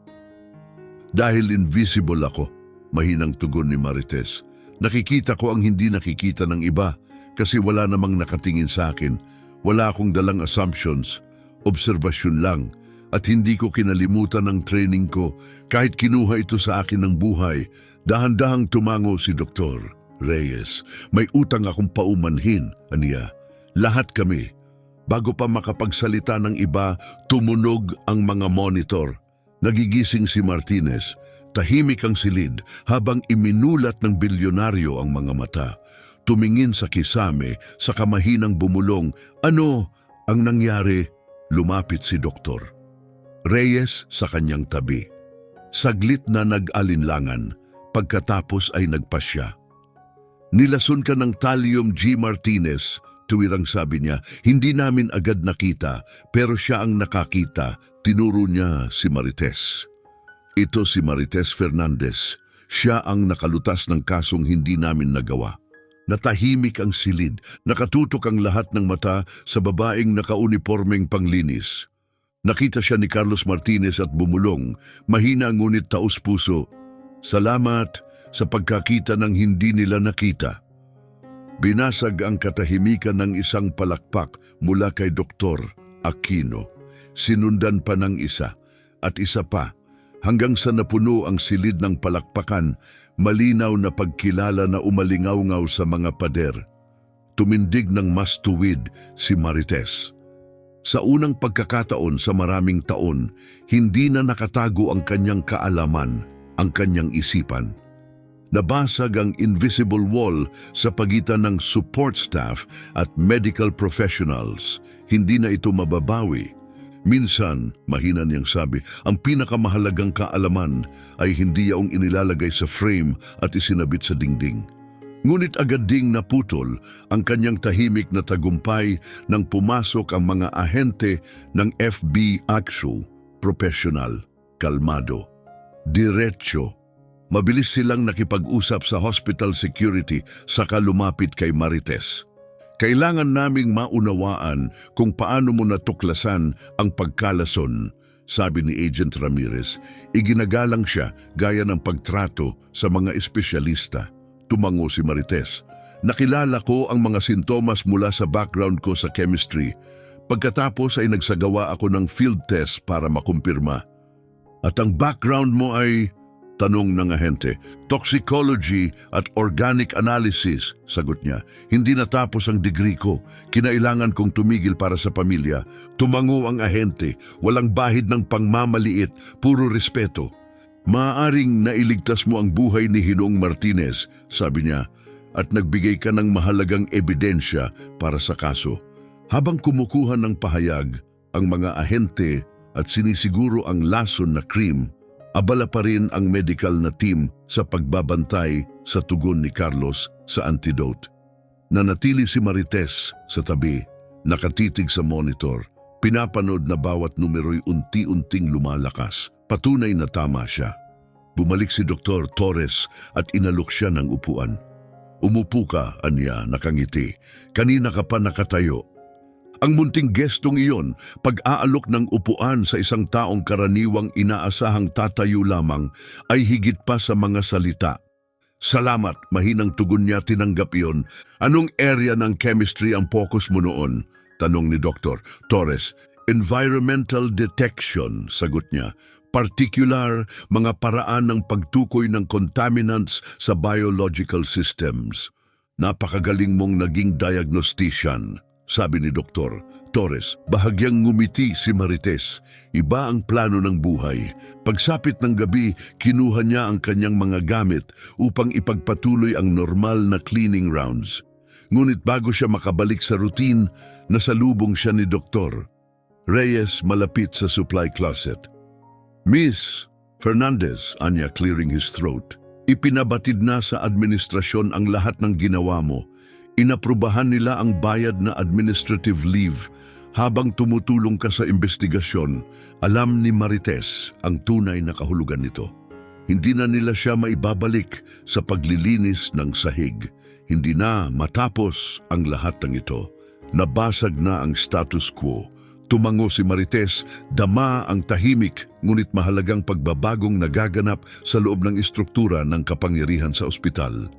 Dahil invisible ako, mahinang tugon ni Marites. Nakikita ko ang hindi nakikita ng iba kasi wala namang nakatingin sa akin. Wala akong dalang assumptions. Obserbasyon lang at hindi ko kinalimutan ang training ko kahit kinuha ito sa akin ng buhay. Dahan-dahang tumango si Dr. Reyes. May utang akong paumanhin, aniya. Lahat kami. Bago pa makapagsalita ng iba, tumunog ang mga monitor. Nagigising si Martinez. Tahimik ang silid habang iminulat ng bilyonaryo ang mga mata. Tumingin sa kisame, sa kamahinang bumulong. Ano ang nangyari? Lumapit si Dr. Reyes sa kanyang tabi. Saglit na nag-alinlangan, pagkatapos ay nagpasya. Nilason ka ng Thallium G. Martinez, tuwirang sabi niya. Hindi namin agad nakita, pero siya ang nakakita. Tinuro niya si Marites. Ito si Marites Fernandez. Siya ang nakalutas ng kasong hindi namin nagawa. Natahimik ang silid, nakatutok ang lahat ng mata sa babaeng nakaunipormeng panglinis. Nakita siya ni Carlos Martinez at bumulong, mahina ngunit taos-puso. Salamat sa pagkakita ng hindi nila nakita. Binasag ang katahimikan ng isang palakpak mula kay Dr. Aquino. Sinundan pa ng isa at isa pa hanggang sa napuno ang silid ng palakpakan. Malinaw na pagkilala na umalingaw-ngaw sa mga pader. Tumindig ng mas tuwid si Marites. Sa unang pagkakataon sa maraming taon, hindi na nakatago ang kanyang kaalaman, ang kanyang isipan. Nabasag ang invisible wall sa pagitan ng support staff at medical professionals. Hindi na ito mababawi. Minsan, mahina niyang sabi, ang pinakamahalagang kaalaman ay hindi yaong inilalagay sa frame at isinabit sa dingding. Ngunit agad ding naputol ang kanyang tahimik na tagumpay nang pumasok ang mga ahente ng FBIACSU, professional, kalmado, diretso. Mabilis silang nakipag-usap sa hospital security saka lumapit kay Marites. Kailangan naming maunawaan kung paano mo natuklasan ang pagkalason, sabi ni Agent Ramirez. Iginagalang siya gaya ng pagtrato sa mga espesyalista. Tumango si Marites. Nakilala ko ang mga sintomas mula sa background ko sa chemistry. Pagkatapos ay nagsagawa ako ng field test para makumpirma. At ang background mo ay... Tanong ng ahente. Toxicology at organic analysis, sagot niya. Hindi natapos ang degree ko. Kinailangan kong tumigil para sa pamilya. Tumango ang ahente. Walang bahid ng pangmamaliit, puro respeto. Maaaring nailigtas mo ang buhay ni Hinong Martinez, sabi niya, at nagbigay ka ng mahalagang ebidensya para sa kaso. Habang kumukuha ng pahayag, ang mga ahente at sinisiguro ang lason na cream, Abala pa rin ang medical na team sa pagbabantay sa tugon ni Carlos sa antidote. Nanatili si Marites sa tabi, nakatitig sa monitor. Pinapanood na bawat numero'y unti-unting lumalakas. Patunay na tama siya. Bumalik si Dr. Torres at inalok siya ng upuan. Umupo ka, anya, nakangiti. Kanina ka pa nakatayo. Ang munting gestong iyon, pag-aalok ng upuan sa isang taong karaniwang inaasahang tatayo lamang, ay higit pa sa mga salita. Salamat, mahinang tugon niya, tinanggap iyon. Anong area ng chemistry ang focus mo noon? Tanong ni Dr. Torres. Environmental detection, sagot niya. Particular, mga paraan ng pagtukoy ng contaminants sa biological systems. Napakagaling mong naging diagnostician, sabi ni Dr. Torres. Bahagyang ngumiti si Marites. Iba ang plano ng buhay. Pagsapit ng gabi, kinuha niya ang kanyang mga gamit upang ipagpatuloy ang normal na cleaning rounds. Ngunit bago siya makabalik sa routine, nasalubong siya ni Dr. Reyes malapit sa supply closet. Miss Fernandez, anya, clearing his throat. Ipinabatid na sa administrasyon ang lahat ng ginawa mo. Inaprubahan nila ang bayad na administrative leave habang tumutulong ka sa investigasyon. Alam ni Marites ang tunay na kahulugan nito. Hindi na nila siya maibabalik sa paglilinis ng sahig. Hindi na matapos ang lahat ng ito. Nabasag na ang status quo. Tumango si Marites, dama ang tahimik ngunit mahalagang pagbabagong nagaganap sa loob ng istruktura ng kapangyarihan sa ospital.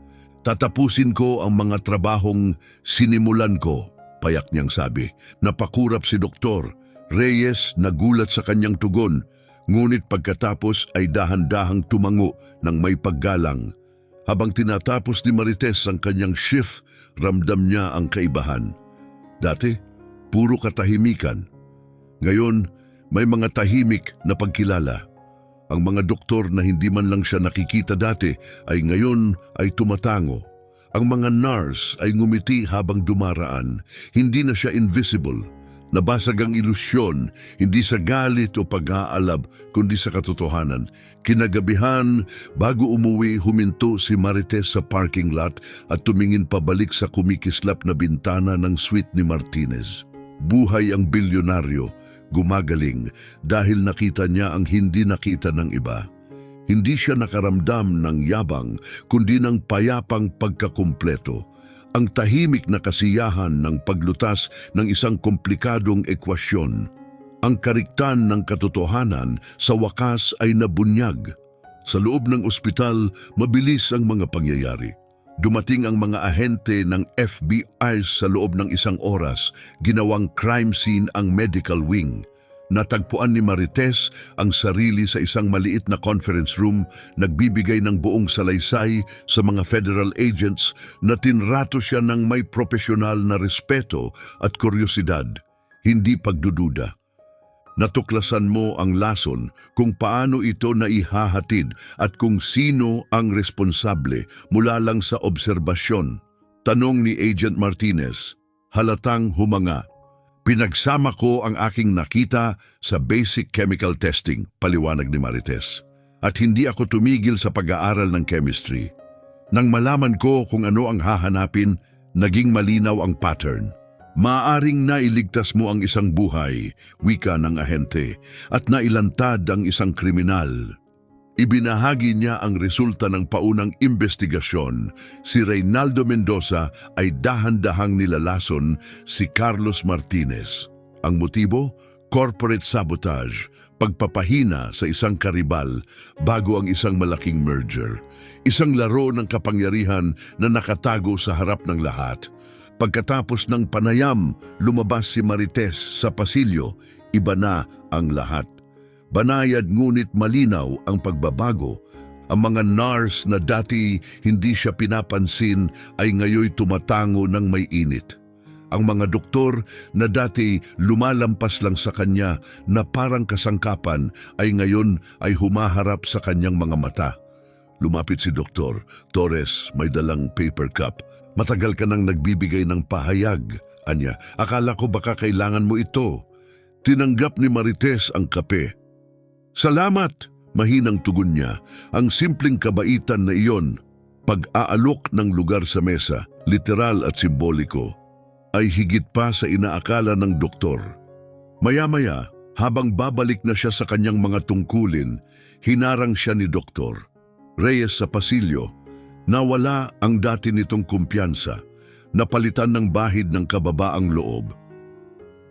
Tatapusin ko ang mga trabahong sinimulan ko, payak niyang sabi. Napakurap si Dr. Reyes, nagulat sa kanyang tugon, ngunit pagkatapos ay dahan-dahang tumango ng may paggalang. Habang tinatapos ni Marites ang kanyang shift, ramdam niya ang kaibahan. Dati, puro katahimikan. Ngayon, may mga tahimik na pagkilala. Ang mga doktor na hindi man lang siya nakikita dati ay ngayon ay tumatango. Ang mga nurse ay ngumiti habang dumaraan. Hindi na siya invisible. Nabasag ang ilusyon, hindi sa galit o pag-aalab, kundi sa katotohanan. Kinagabihan, bago umuwi, huminto si Marites sa parking lot at tumingin pabalik sa kumikislap na bintana ng suite ni Martinez. Buhay ang bilyonaryo, gumagaling dahil nakita niya ang hindi nakita ng iba. Hindi siya nakaramdam ng yabang, kundi ng payapang pagkakumpleto. Ang tahimik na kasiyahan ng paglutas ng isang komplikadong ekwasyon. Ang kariktan ng katotohanan sa wakas ay nabunyag. Sa loob ng ospital, mabilis ang mga pangyayari. Dumating ang mga ahente ng FBI sa loob ng isang oras, ginawang crime scene ang medical wing. Natagpuan ni Marites ang sarili sa isang maliit na conference room, nagbibigay ng buong salaysay sa mga federal agents na tinrato siya ng may profesional na respeto at kuryosidad, hindi pagdududa. Natuklasan mo ang lason kung paano ito naihahatid at kung sino ang responsable mula lang sa obserbasyon. Tanong ni Agent Martinez, halatang humanga. Pinagsama ko ang aking nakita sa basic chemical testing, paliwanag ni Marites. At hindi ako tumigil sa pag-aaral ng chemistry. Nang malaman ko kung ano ang hahanapin, naging malinaw ang pattern. Maaring nailigtas mo ang isang buhay, wika ng ahente, at nailantad ang isang kriminal. Ibinahagi niya ang resulta ng paunang investigasyon. Si Reynaldo Mendoza ay dahan-dahang nilalason si Carlos Martinez. Ang motibo? Corporate sabotage, pagpapahina sa isang karibal bago ang isang malaking merger. Isang laro ng kapangyarihan na nakatago sa harap ng lahat. Pagkatapos ng panayam, lumabas si Marites sa pasilyo, iba na ang lahat. Banayad ngunit malinaw ang pagbabago. Ang mga nurse na dati hindi siya pinapansin ay ngayoy tumatango ng may init. Ang mga doktor na dati lumalampas lang sa kanya na parang kasangkapan ay ngayon ay humaharap sa kanyang mga mata. Lumapit si Dr. Torres, may dalang paper cup. Matagal ka nang nagbibigay ng pahayag, anya. Akala ko baka kailangan mo ito. Tinanggap ni Marites ang kape. Salamat, Mahinang tugon niya, ang simpleng kabaitan na iyon, pag-aalok ng lugar sa mesa, literal at simboliko, ay higit pa sa inaakala ng doktor. Maya-maya, habang babalik na siya sa kanyang mga tungkulin, hinarang siya ni Dr. Reyes sa pasilyo. Nawala ang dati nitong kumpiyansa, napalitan ng bahid ng kababaang loob.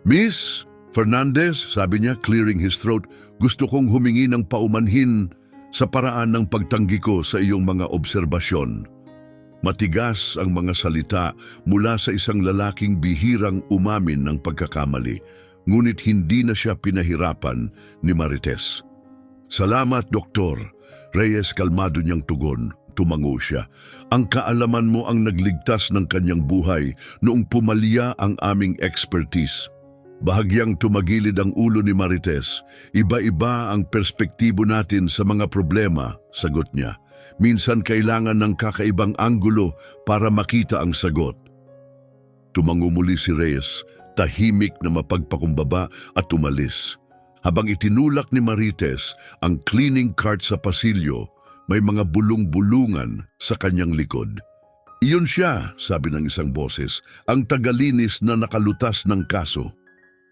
"Miss Fernandez," sabi niya, clearing his throat, "gusto kong humingi ng paumanhin sa paraan ng pagtanggi ko sa iyong mga obserbasyon." Matigas ang mga salita mula sa isang lalaking bihirang umamin ng pagkakamali, ngunit hindi na siya pinahirapan ni Marites. "Salamat, Doktor." Reyes kalmado niyang tugon. Tumango siya. "Ang kaalaman mo ang nagligtas ng kanyang buhay noong pumalya ang aming expertise." Bahagyang tumagilid ang ulo ni Marites. "Iba-iba ang perspektibo natin sa mga problema," sagot niya. "Minsan kailangan ng kakaibang anggulo para makita ang sagot." Tumango muli si Reyes, tahimik na mapagpakumbaba at umalis. Habang itinulak ni Marites ang cleaning cart sa pasilyo, may mga bulong-bulungan sa kanyang likod. "Iyon siya," sabi ng isang boses, "ang tagalinis na nakalutas ng kaso."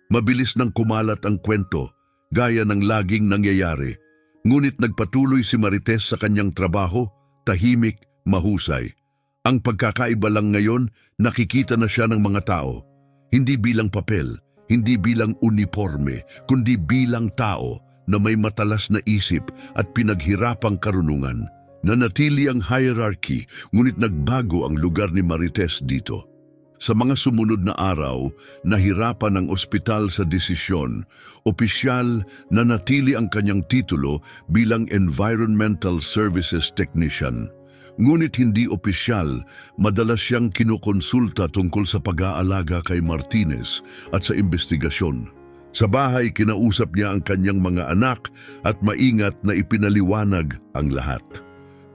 Mabilis nang kumalat ang kwento, gaya ng laging nangyayari. Ngunit nagpatuloy si Marites sa kanyang trabaho, tahimik, mahusay. Ang pagkakaiba lang ngayon, nakikita na siya ng mga tao. Hindi bilang papel, hindi bilang uniforme, kundi bilang tao na may matalas na isip at pinaghirapang karunungan. Nanatili ang hierarchy, ngunit nagbago ang lugar ni Marites dito. Sa mga sumunod na araw, nahirapan ang ospital sa desisyon. Opisyal, nanatili ang kanyang titulo bilang Environmental Services Technician. Ngunit hindi opisyal, madalas siyang kinukonsulta tungkol sa pag-aalaga kay Martinez at sa investigasyon. Sa bahay, kinausap niya ang kanyang mga anak at maingat na ipinaliwanag ang lahat.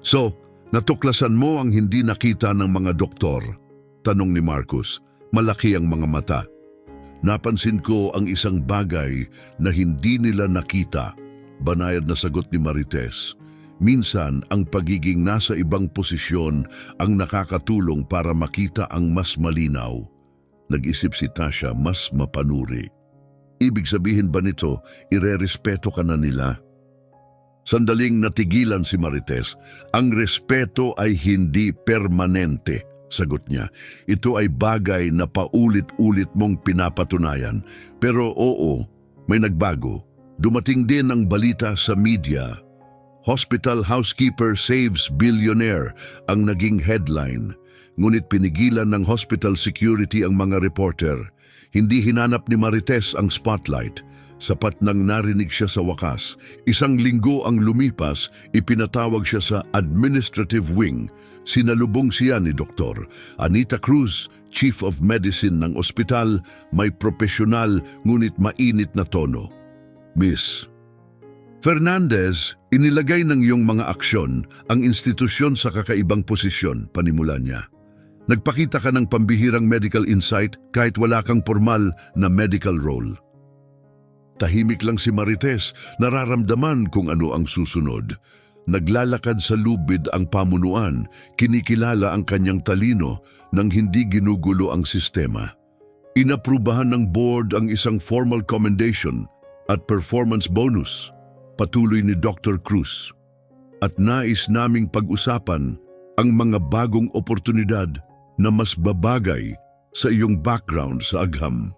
"So, natuklasan mo ang hindi nakita ng mga doktor?" tanong ni Marcus. Malaki ang mga mata. "Napansin ko ang isang bagay na hindi nila nakita," banayad na sagot ni Marites. "Minsan ang pagiging nasa ibang posisyon ang nakakatulong para makita ang mas malinaw." Nag-isip si Tasha, mas mapanuri. Ibig sabihin ba nito, irerespeto ka na nila? Sandaling natigilan si Marites. "Ang respeto ay hindi permanente," sagot niya. "Ito ay bagay na paulit-ulit mong pinapatunayan. Pero oo, may nagbago. Dumating din ang balita sa media. Hospital housekeeper saves billionaire ang naging headline. Ngunit pinigilan ng hospital security ang mga reporter. Hindi hinanap ni Marites ang spotlight. Sapat nang narinig siya sa wakas. 1 linggo ang lumipas, ipinatawag siya sa administrative wing. Sinalubong siya ni Dr. Anita Cruz, Chief of Medicine ng ospital, may profesional ngunit mainit na tono. "Miss Fernandez, inilagay ng iyong mga aksyon ang institusyon sa kakaibang posisyon," panimula niya. "Nagpakita ka ng pambihirang medical insight kahit wala kang formal na medical role." Tahimik lang si Marites, nararamdaman kung ano ang susunod. Naglalakad sa lubid ang pamunuan, kinikilala ang kanyang talino nang hindi ginugulo ang sistema. Inaprubahan ng board ang isang formal commendation at performance bonus, patuloy ni Dr. Cruz. "At nais naming pag-usapan ang mga bagong oportunidad na mas babagay sa iyong background sa agham.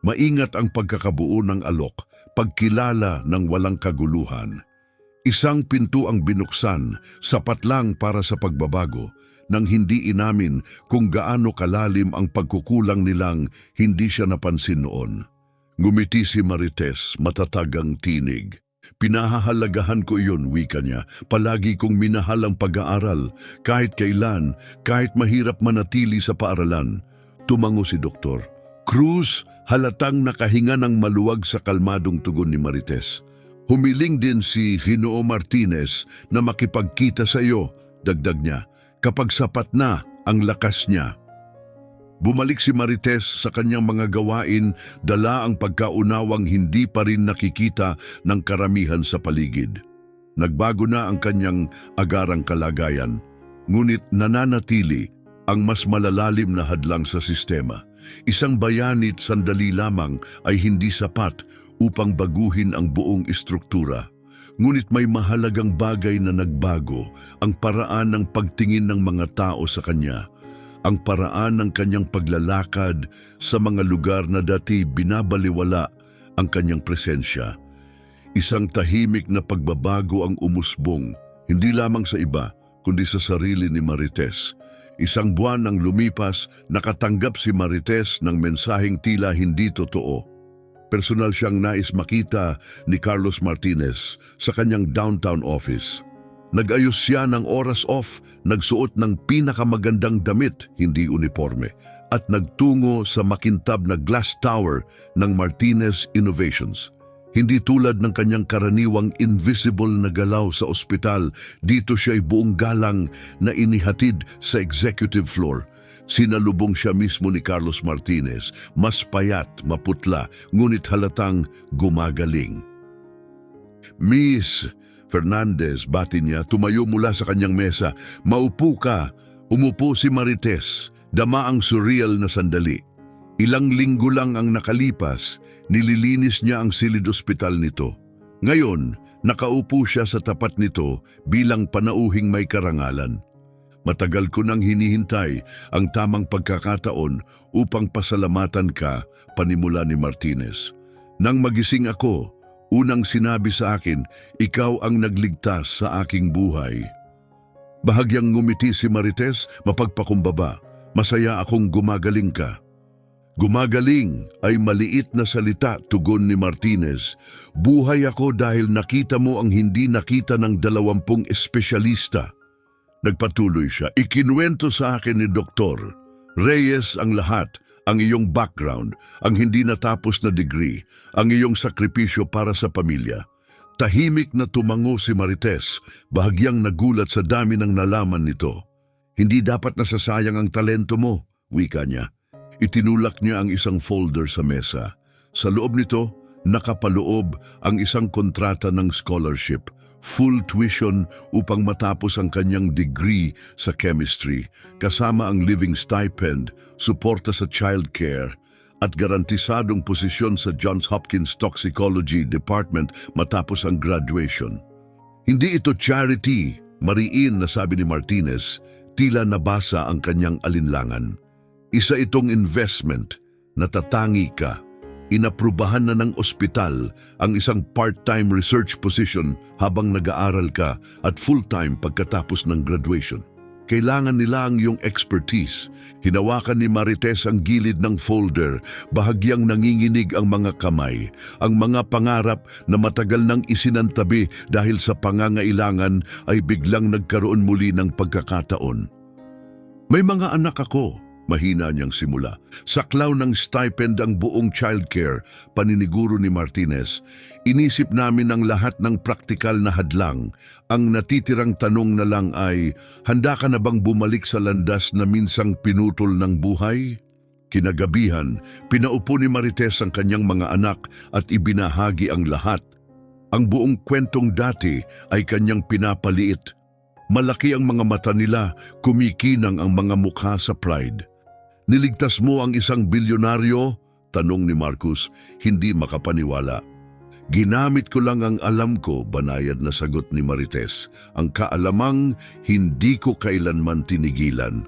Maingat ang pagkakabuo ng alok, pagkilala ng walang kaguluhan. Isang pinto ang binuksan, sapat lang para sa pagbabago, nang hindi inamin kung gaano kalalim ang pagkukulang nilang hindi siya napansin noon." Ngumiti si Marites, matatag ang tinig. "Pinahahalagahan ko iyon," wika niya. "Palagi kong minahal ang pag-aaral, kahit kailan, kahit mahirap manatili sa paaralan." Tumango si Dr. Cruz, halatang nakahinga ng maluwag sa kalmadong tugon ni Marites. "Humiling din si Ginoo Martinez na makipagkita sa iyo," dagdag niya, "kapag sapat na ang lakas niya." Bumalik si Marites sa kanyang mga gawain, dala ang pagkaunawang hindi pa rin nakikita ng karamihan sa paligid. Nagbago na ang kanyang agarang kalagayan, ngunit nananatili ang mas malalalim na hadlang sa sistema. Isang bayanit sandali lamang ay hindi sapat upang baguhin ang buong istruktura. Ngunit may mahalagang bagay na nagbago, ang paraan ng pagtingin ng mga tao sa kanya, ang paraan ng kanyang paglalakad sa mga lugar na dati binabaliwala ang kanyang presensya. Isang tahimik na pagbabago ang umusbong, hindi lamang sa iba, kundi sa sarili ni Marites. Isang buwan nang lumipas, nakatanggap si Marites ng mensaheng tila hindi totoo. Personal siyang nais makita ni Carlos Martinez sa kanyang downtown office. Nag-ayos siya ng oras off, nagsuot ng pinakamagandang damit, hindi uniforme, at nagtungo sa makintab na glass tower ng Martinez Innovations. Hindi tulad ng kanyang karaniwang invisible na galaw sa ospital, dito siya ay buong galang na inihatid sa executive floor. Sinalubong siya mismo ni Carlos Martinez, mas payat, maputla, ngunit halatang gumagaling. "Miss Fernandez," bati niya, tumayo mula sa kanyang mesa. "Maupo ka." Umupo si Marites, dama ang surreal na sandali. Ilang linggo lang ang nakalipas, nililinis niya ang silid ospital nito. Ngayon, nakaupo siya sa tapat nito bilang panauhing may karangalan. "Matagal ko nang hinihintay ang tamang pagkakataon upang pasalamatan ka," panimula ni Martinez. "Nang magising ako, unang sinabi sa akin, ikaw ang nagligtas sa aking buhay." Bahagyang ngumiti si Marites, mapagpakumbaba. "Masaya akong gumagaling ka." "Gumagaling ay maliit na salita," tugon ni Martinez. "Buhay ako dahil nakita mo ang hindi nakita ng 20 espesyalista." Nagpatuloy siya. "Ikinuwento sa akin ni Dr. Reyes ang lahat, ang iyong background, ang hindi natapos na degree, ang iyong sakripisyo para sa pamilya." Tahimik na tumango si Marites, bahagyang nagulat sa dami ng nalaman nito. "Hindi dapat nasasayang ang talento mo," wika niya. Itinulak niya ang isang folder sa mesa. Sa loob nito, nakapaloob ang isang kontrata ng scholarship, full tuition upang matapos ang kanyang degree sa chemistry, kasama ang living stipend, suporta sa childcare, at garantisadong posisyon sa Johns Hopkins Toxicology Department matapos ang graduation. Hindi ito charity, mariin na sabi ni Martinez, tila nabasa ang kanyang alinlangan. Isa itong investment, natatangi ka. Inaprubahan na ng ospital ang isang part-time research position habang nag-aaral ka at full-time pagkatapos ng graduation. Kailangan nila ang iyong expertise. Hinawakan ni Marites ang gilid ng folder, bahagyang nanginginig ang mga kamay, ang mga pangarap na matagal nang isinantabi dahil sa pangangailangan ay biglang nagkaroon muli ng pagkakataon. "May mga anak ako," mahina niyang simula. "Saklaw ng stipend ang buong childcare," paniniguro ni Martinez. "Inisip namin ang lahat ng praktikal na hadlang. Ang natitirang tanong na lang ay, handa ka na bang bumalik sa landas na minsang pinutol ng buhay?" Kinagabihan, pinaupo ni Marites ang kanyang mga anak at ibinahagi ang lahat. Ang buong kwentong dati ay kanyang pinapaliit. Malaki ang mga mata nila, kumikinang ang mga mukha sa pride. "Niligtas mo ang isang bilyonaryo?" tanong ni Marcus, hindi makapaniwala. "Ginamit ko lang ang alam ko," banayad na sagot ni Marites. "Ang kaalamang hindi ko kailanman tinigilan."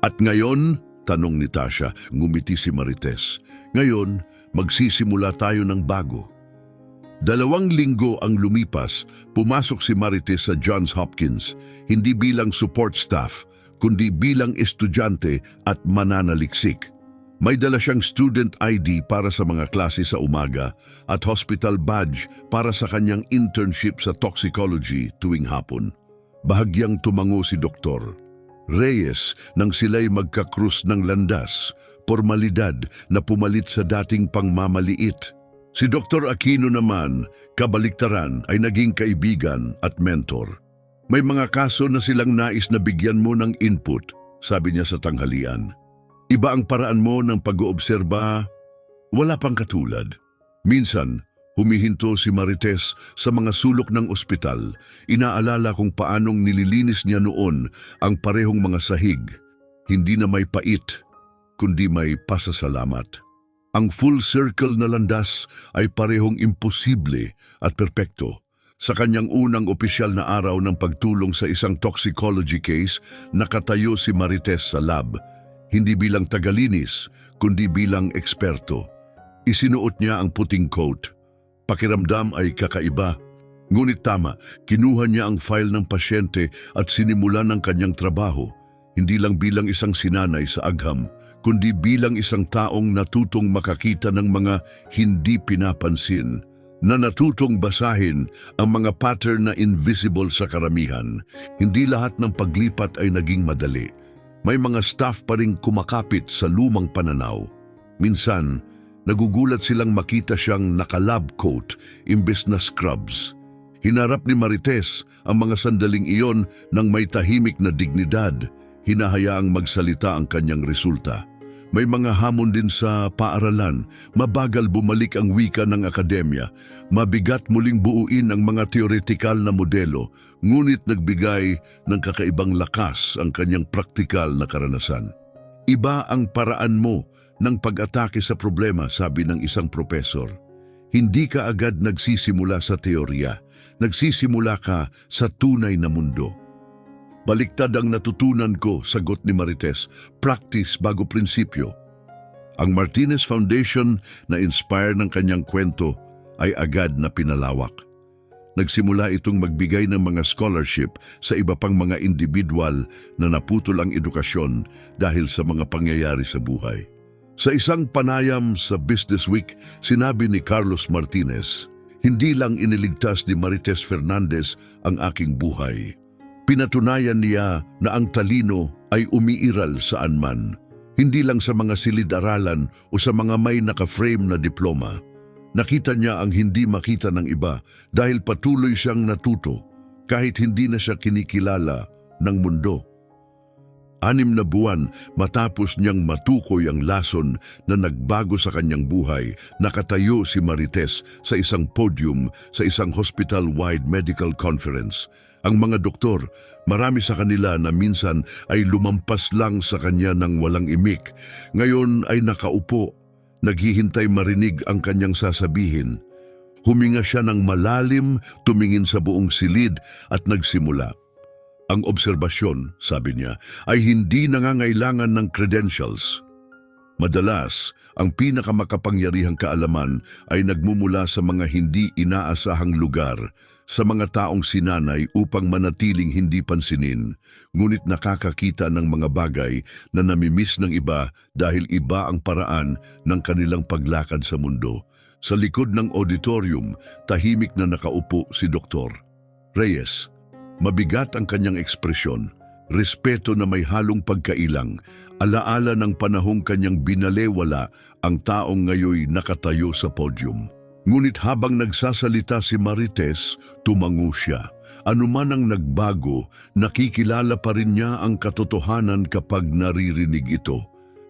"At ngayon?" tanong ni Tasha. Ngumiti si Marites. "Ngayon, magsisimula tayo ng bago." 2 linggo ang lumipas, pumasok si Marites sa Johns Hopkins, hindi bilang support staff, kundi bilang estudyante at mananaliksik. May dala siyang student ID para sa mga klase sa umaga at hospital badge para sa kanyang internship sa toxicology tuwing hapon. Bahagyang tumango si Dr. Reyes nang sila'y magkakrus ng landas, formalidad na pumalit sa dating pangmamaliit. Si Dr. Aquino naman, kabaliktaran, ay naging kaibigan at mentor. "May mga kaso na silang nais na bigyan mo ng input," sabi niya sa tanghalian. "Iba ang paraan mo ng pag-oobserba, wala pang katulad. Minsan, Humihinto si Marites sa mga sulok ng ospital. Inaalala kung paanong nililinis niya noon ang parehong mga sahig. Hindi na may pait, kundi may pasasalamat. Ang full circle na landas ay parehong imposible at perpekto. Sa kanyang unang opisyal na araw ng pagtulong sa isang toxicology case, nakatayo si Marites sa lab. Hindi bilang tagalinis, kundi bilang eksperto. Isinuot niya ang puting coat. Pakiramdam ay kakaiba. Ngunit tama, kinuha niya ang file ng pasyente at sinimulan ang kanyang trabaho, hindi lang bilang isang sinanay sa agham, kundi bilang isang taong natutong makakita ng mga hindi pinapansin, na natutong basahin ang mga pattern na invisible sa karamihan. Hindi lahat ng paglipat ay naging madali. May mga staff pa ring kumakapit sa lumang pananaw. Minsan, nagugulat silang makita siyang naka-lab coat imbes na scrubs. Hinarap ni Marites ang mga sandaling iyon ng may tahimik na dignidad, hinahayaang magsalita ang kanyang resulta. May mga hamon din sa paaralan, mabagal bumalik ang wika ng akademya, mabigat muling buuin ang mga teoretikal na modelo, ngunit nagbigay ng kakaibang lakas ang kanyang praktikal na karanasan. Iba ang paraan mo ng pag-atake sa problema, sabi ng isang propesor. Hindi ka agad nagsisimula sa teorya, nagsisimula ka sa tunay na mundo. Baliktad ang natutunan ko, sagot ni Marites, practice bago prinsipyo. Ang Martinez Foundation na inspire ng kanyang kwento ay agad na pinalawak. Nagsimula itong magbigay ng mga scholarship sa iba pang mga individual na naputol ang edukasyon dahil sa mga pangyayari sa buhay. Sa isang panayam sa Business Week, sinabi ni Carlos Martinez, "Hindi lang iniligtas ni Marites Fernandez ang aking buhay. Pinatunayan niya na ang talino ay umiiral saan man, hindi lang sa mga silid-aralan o sa mga may naka-frame na diploma. Nakita niya ang hindi makita ng iba dahil patuloy siyang natuto kahit hindi na siya kinikilala ng mundo." 6 na buwan matapos niyang matukoy ang lason na nagbago sa kanyang buhay, nakatayo si Marites sa isang podium sa isang hospital-wide medical conference. Ang mga doktor, marami sa kanila na minsan ay lumampas lang sa kanya ng walang imik, ngayon ay nakaupo, naghihintay marinig ang kanyang sasabihin. Huminga siya ng malalim, tumingin sa buong silid at nagsimula. Ang obserbasyon, sabi niya, ay hindi nangangailangan ng credentials. Madalas, ang pinakamakapangyarihang kaalaman ay nagmumula sa mga hindi inaasahang lugar, sa mga taong sinanay upang manatiling hindi pansinin, ngunit nakakakita ng mga bagay na namimiss ng iba dahil iba ang paraan ng kanilang paglakad sa mundo. Sa likod ng auditorium, tahimik na nakaupo si Dr. Reyes. Mabigat ang kanyang ekspresyon, respeto na may halong pagkailang, alaala ng panahong kanyang binalewala ang taong ngayoy nakatayo sa podium. Ngunit habang nagsasalita si Marites, tumango siya. Anuman ang nagbago, nakikilala pa rin niya ang katotohanan kapag naririnig ito.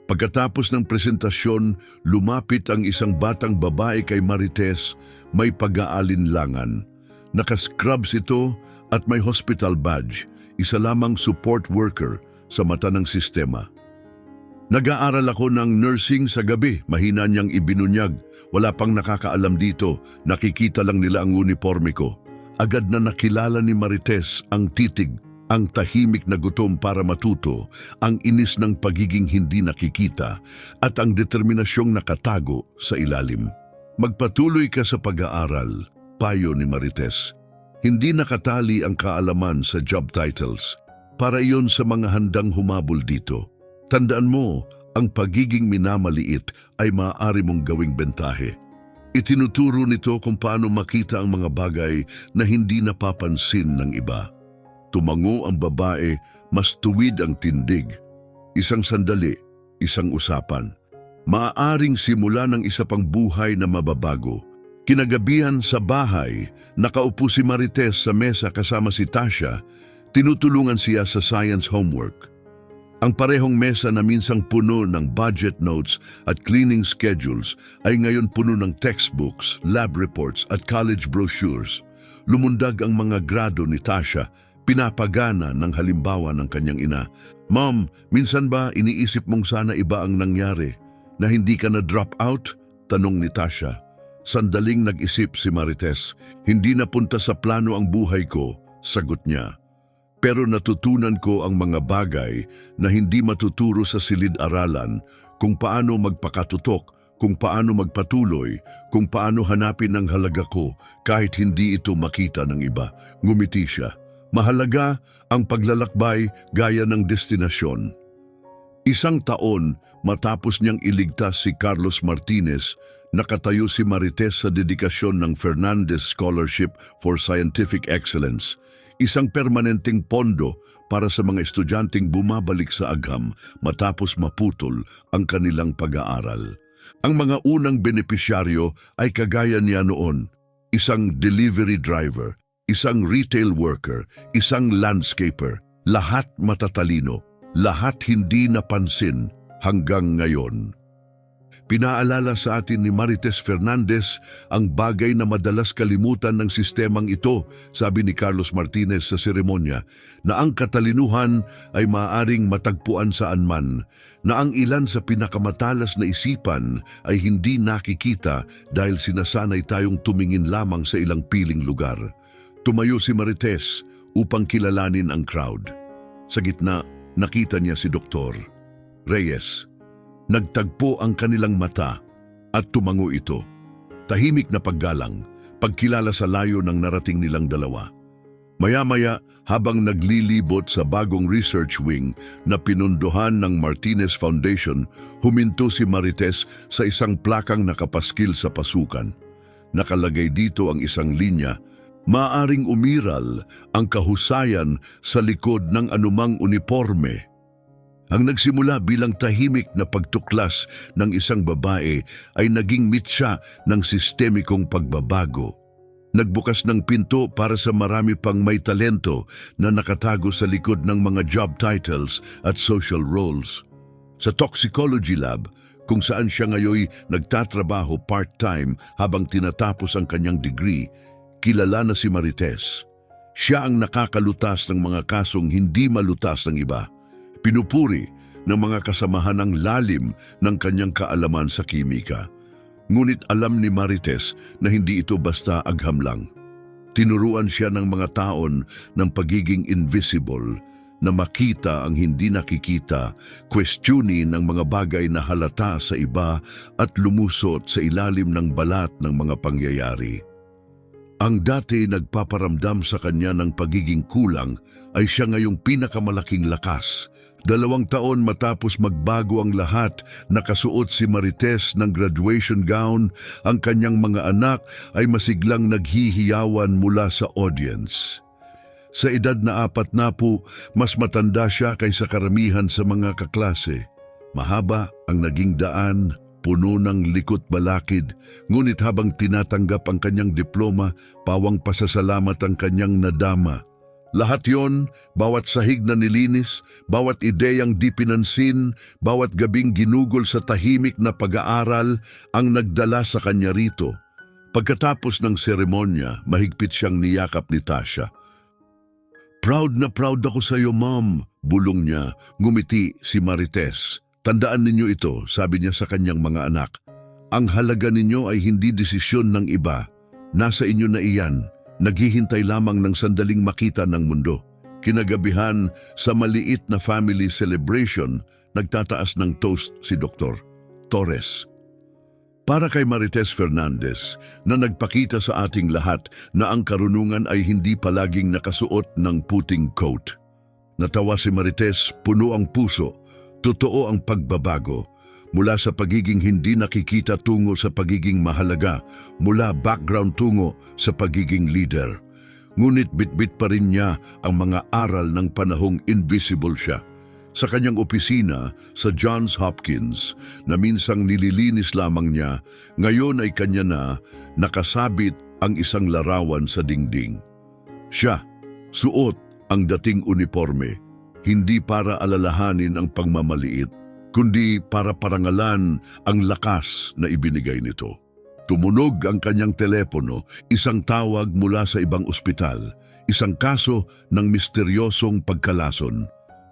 Pagkatapos ng presentasyon, lumapit ang isang batang babae kay Marites, may pag-aalinlangan. Naka-scrubs ito at may hospital badge, isa lamang support worker sa mata ng sistema. "Nag-aaral ako ng nursing sa gabi," mahina niyang ibinunyag. "Wala pang nakakaalam dito, nakikita lang nila ang uniforme ko." Agad na nakilala ni Marites ang titig, ang tahimik na gutom para matuto, ang inis ng pagiging hindi nakikita, at ang determinasyong nakatago sa ilalim. "Magpatuloy ka sa pag-aaral," payo ni Marites. Hindi nakatali ang kaalaman sa job titles. Para iyon sa mga handang humabol dito. Tandaan mo, ang pagiging minamaliit ay maaari mong gawing bentahe. Itinuturo nito kung paano makita ang mga bagay na hindi napapansin ng iba. Tumango ang babae, mas tuwid ang tindig. Isang sandali, isang usapan. Maaaring simula ng isa pang buhay na mababago. Kinagabihan sa bahay, nakaupo si Marites sa mesa kasama si Tasha, tinutulungan siya sa science homework. Ang parehong mesa na minsang puno ng budget notes at cleaning schedules ay ngayon puno ng textbooks, lab reports at college brochures. Lumundag ang mga grado ni Tasha, pinapagana ng halimbawa ng kanyang ina. Mom, minsan ba iniisip mong sana iba ang nangyari? Na hindi ka na drop out? Tanong ni Tasha. Sandaling nag-isip si Marites. Hindi napunta sa plano ang buhay ko, sagot niya. Pero natutunan ko ang mga bagay na hindi matuturo sa silid-aralan, kung paano magpakatutok, kung paano magpatuloy, kung paano hanapin ang halaga ko kahit hindi ito makita ng iba. Ngumiti siya. Mahalaga ang paglalakbay gaya ng destinasyon. Isang taon matapos niyang iligtas si Carlos Martinez, nakatayo si Marites sa dedikasyon ng Fernandez Scholarship for Scientific Excellence, isang permanenteng pondo para sa mga estudyanteng bumabalik sa agham matapos maputol ang kanilang pag-aaral. Ang mga unang benepisyaryo ay kagaya niya noon, isang delivery driver, isang retail worker, isang landscaper, lahat matatalino, lahat hindi napansin hanggang ngayon. Pinaalala sa atin ni Marites Fernandez ang bagay na madalas kalimutan ng sistemang ito, sabi ni Carlos Martinez sa seremonya, na ang katalinuhan ay maaaring matagpuan saan man, na ang ilan sa pinakamatalas na isipan ay hindi nakikita dahil sinasanay tayong tumingin lamang sa ilang piling lugar. Tumayo si Marites upang kilalanin ang crowd. Sa gitna, nakita niya si Dr. Reyes. Nagtagpo ang kanilang mata at tumango ito. Tahimik na paggalang, pagkilala sa layo ng narating nilang dalawa. Maya-maya, habang naglilibot sa bagong research wing na pinunduhan ng Martinez Foundation, huminto si Marites sa isang plakang nakapaskil sa pasukan. Nakalagay dito ang isang linya, maaring umiral ang kahusayan sa likod ng anumang uniforme. Ang nagsimula bilang tahimik na pagtuklas ng isang babae ay naging mitsa ng sistemikong pagbabago. Nagbukas ng pinto para sa marami pang may talento na nakatago sa likod ng mga job titles at social roles. Sa toxicology lab, kung saan siya ngayoy nagtatrabaho part-time habang tinatapos ang kanyang degree, kilala na si Marites. Siya ang nakakalutas ng mga kasong hindi malutas ng iba. Pinupuri ng mga kasamahan ang lalim ng kanyang kaalaman sa kimika. Ngunit alam ni Marites na hindi ito basta agham lang. Tinuruan siya ng mga taon ng pagiging invisible, na makita ang hindi nakikita, questionin ang mga bagay na halata sa iba at lumusot sa ilalim ng balat ng mga pangyayari. Ang dati nagpaparamdam sa kanya ng pagiging kulang ay siya ngayong pinakamalaking lakas. 2 taon matapos magbago ang lahat, nakasuot si Marites ng graduation gown, ang kanyang mga anak ay masiglang naghihiyawan mula sa audience. Sa edad na 40, mas matanda siya kaysa karamihan sa mga kaklase. Mahaba ang naging daan, puno ng likot balakid, ngunit habang tinatanggap ang kanyang diploma, pawang pasasalamat ang kanyang nadama. Lahat yon, bawat sahig na nilinis, bawat ideyang di pinansin, bawat gabing ginugol sa tahimik na pag-aaral ang nagdala sa kanya rito. Pagkatapos ng seremonya, mahigpit siyang niyakap ni Tasha. Proud na proud ako sa iyo, Mom, bulong niya. Ngumiti si Marites. Tandaan ninyo ito, sabi niya sa kanyang mga anak. Ang halaga ninyo ay hindi desisyon ng iba. Nasa inyo na iyan. Naghihintay lamang ng sandaling makita ng mundo. Kinagabihan sa maliit na family celebration, nagtataas ng toast si Dr. Torres. Para kay Marites Fernandez na nagpakita sa ating lahat na ang karunungan ay hindi palaging nakasuot ng puting coat. Natawa si Marites, puno ang puso, totoo ang pagbabago. Mula sa pagiging hindi nakikita tungo sa pagiging mahalaga, mula background tungo sa pagiging leader. Ngunit bitbit pa rin niya ang mga aral ng panahong invisible siya. Sa kanyang opisina sa Johns Hopkins, na minsang nililinis lamang niya, ngayon ay kanya na nakasabit ang isang larawan sa dingding. Siya, suot ang dating uniforme. hindi para alalahanin ang pagmamaliit, kundi para parangalan ang lakas na ibinigay nito. Tumunog ang kanyang telepono, isang tawag mula sa ibang ospital, isang kaso ng misteryosong pagkalason.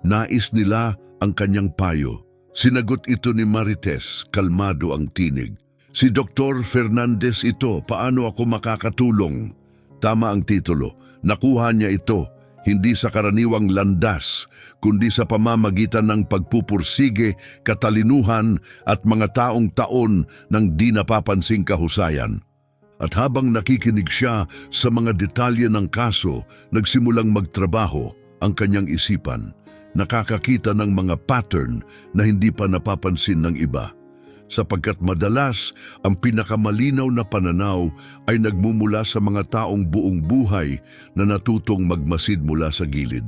Nais nila ang kanyang payo. Sinagot ito ni Marites, kalmado ang tinig. Si Dr. Fernandez ito, paano ako makakatulong? Tama ang titulo, nakuha niya ito, hindi sa karaniwang landas, kundi sa pamamagitan ng pagpupursige, katalinuhan at mga taong taon ng di napapansing kahusayan. At habang nakikinig siya sa mga detalye ng kaso, nagsimulang magtrabaho ang kanyang isipan. Nakakakita ng mga pattern na hindi pa napapansin ng iba. Sapagkat madalas ang pinakamalinaw na pananaw ay nagmumula sa mga taong buong buhay na natutong magmasid mula sa gilid.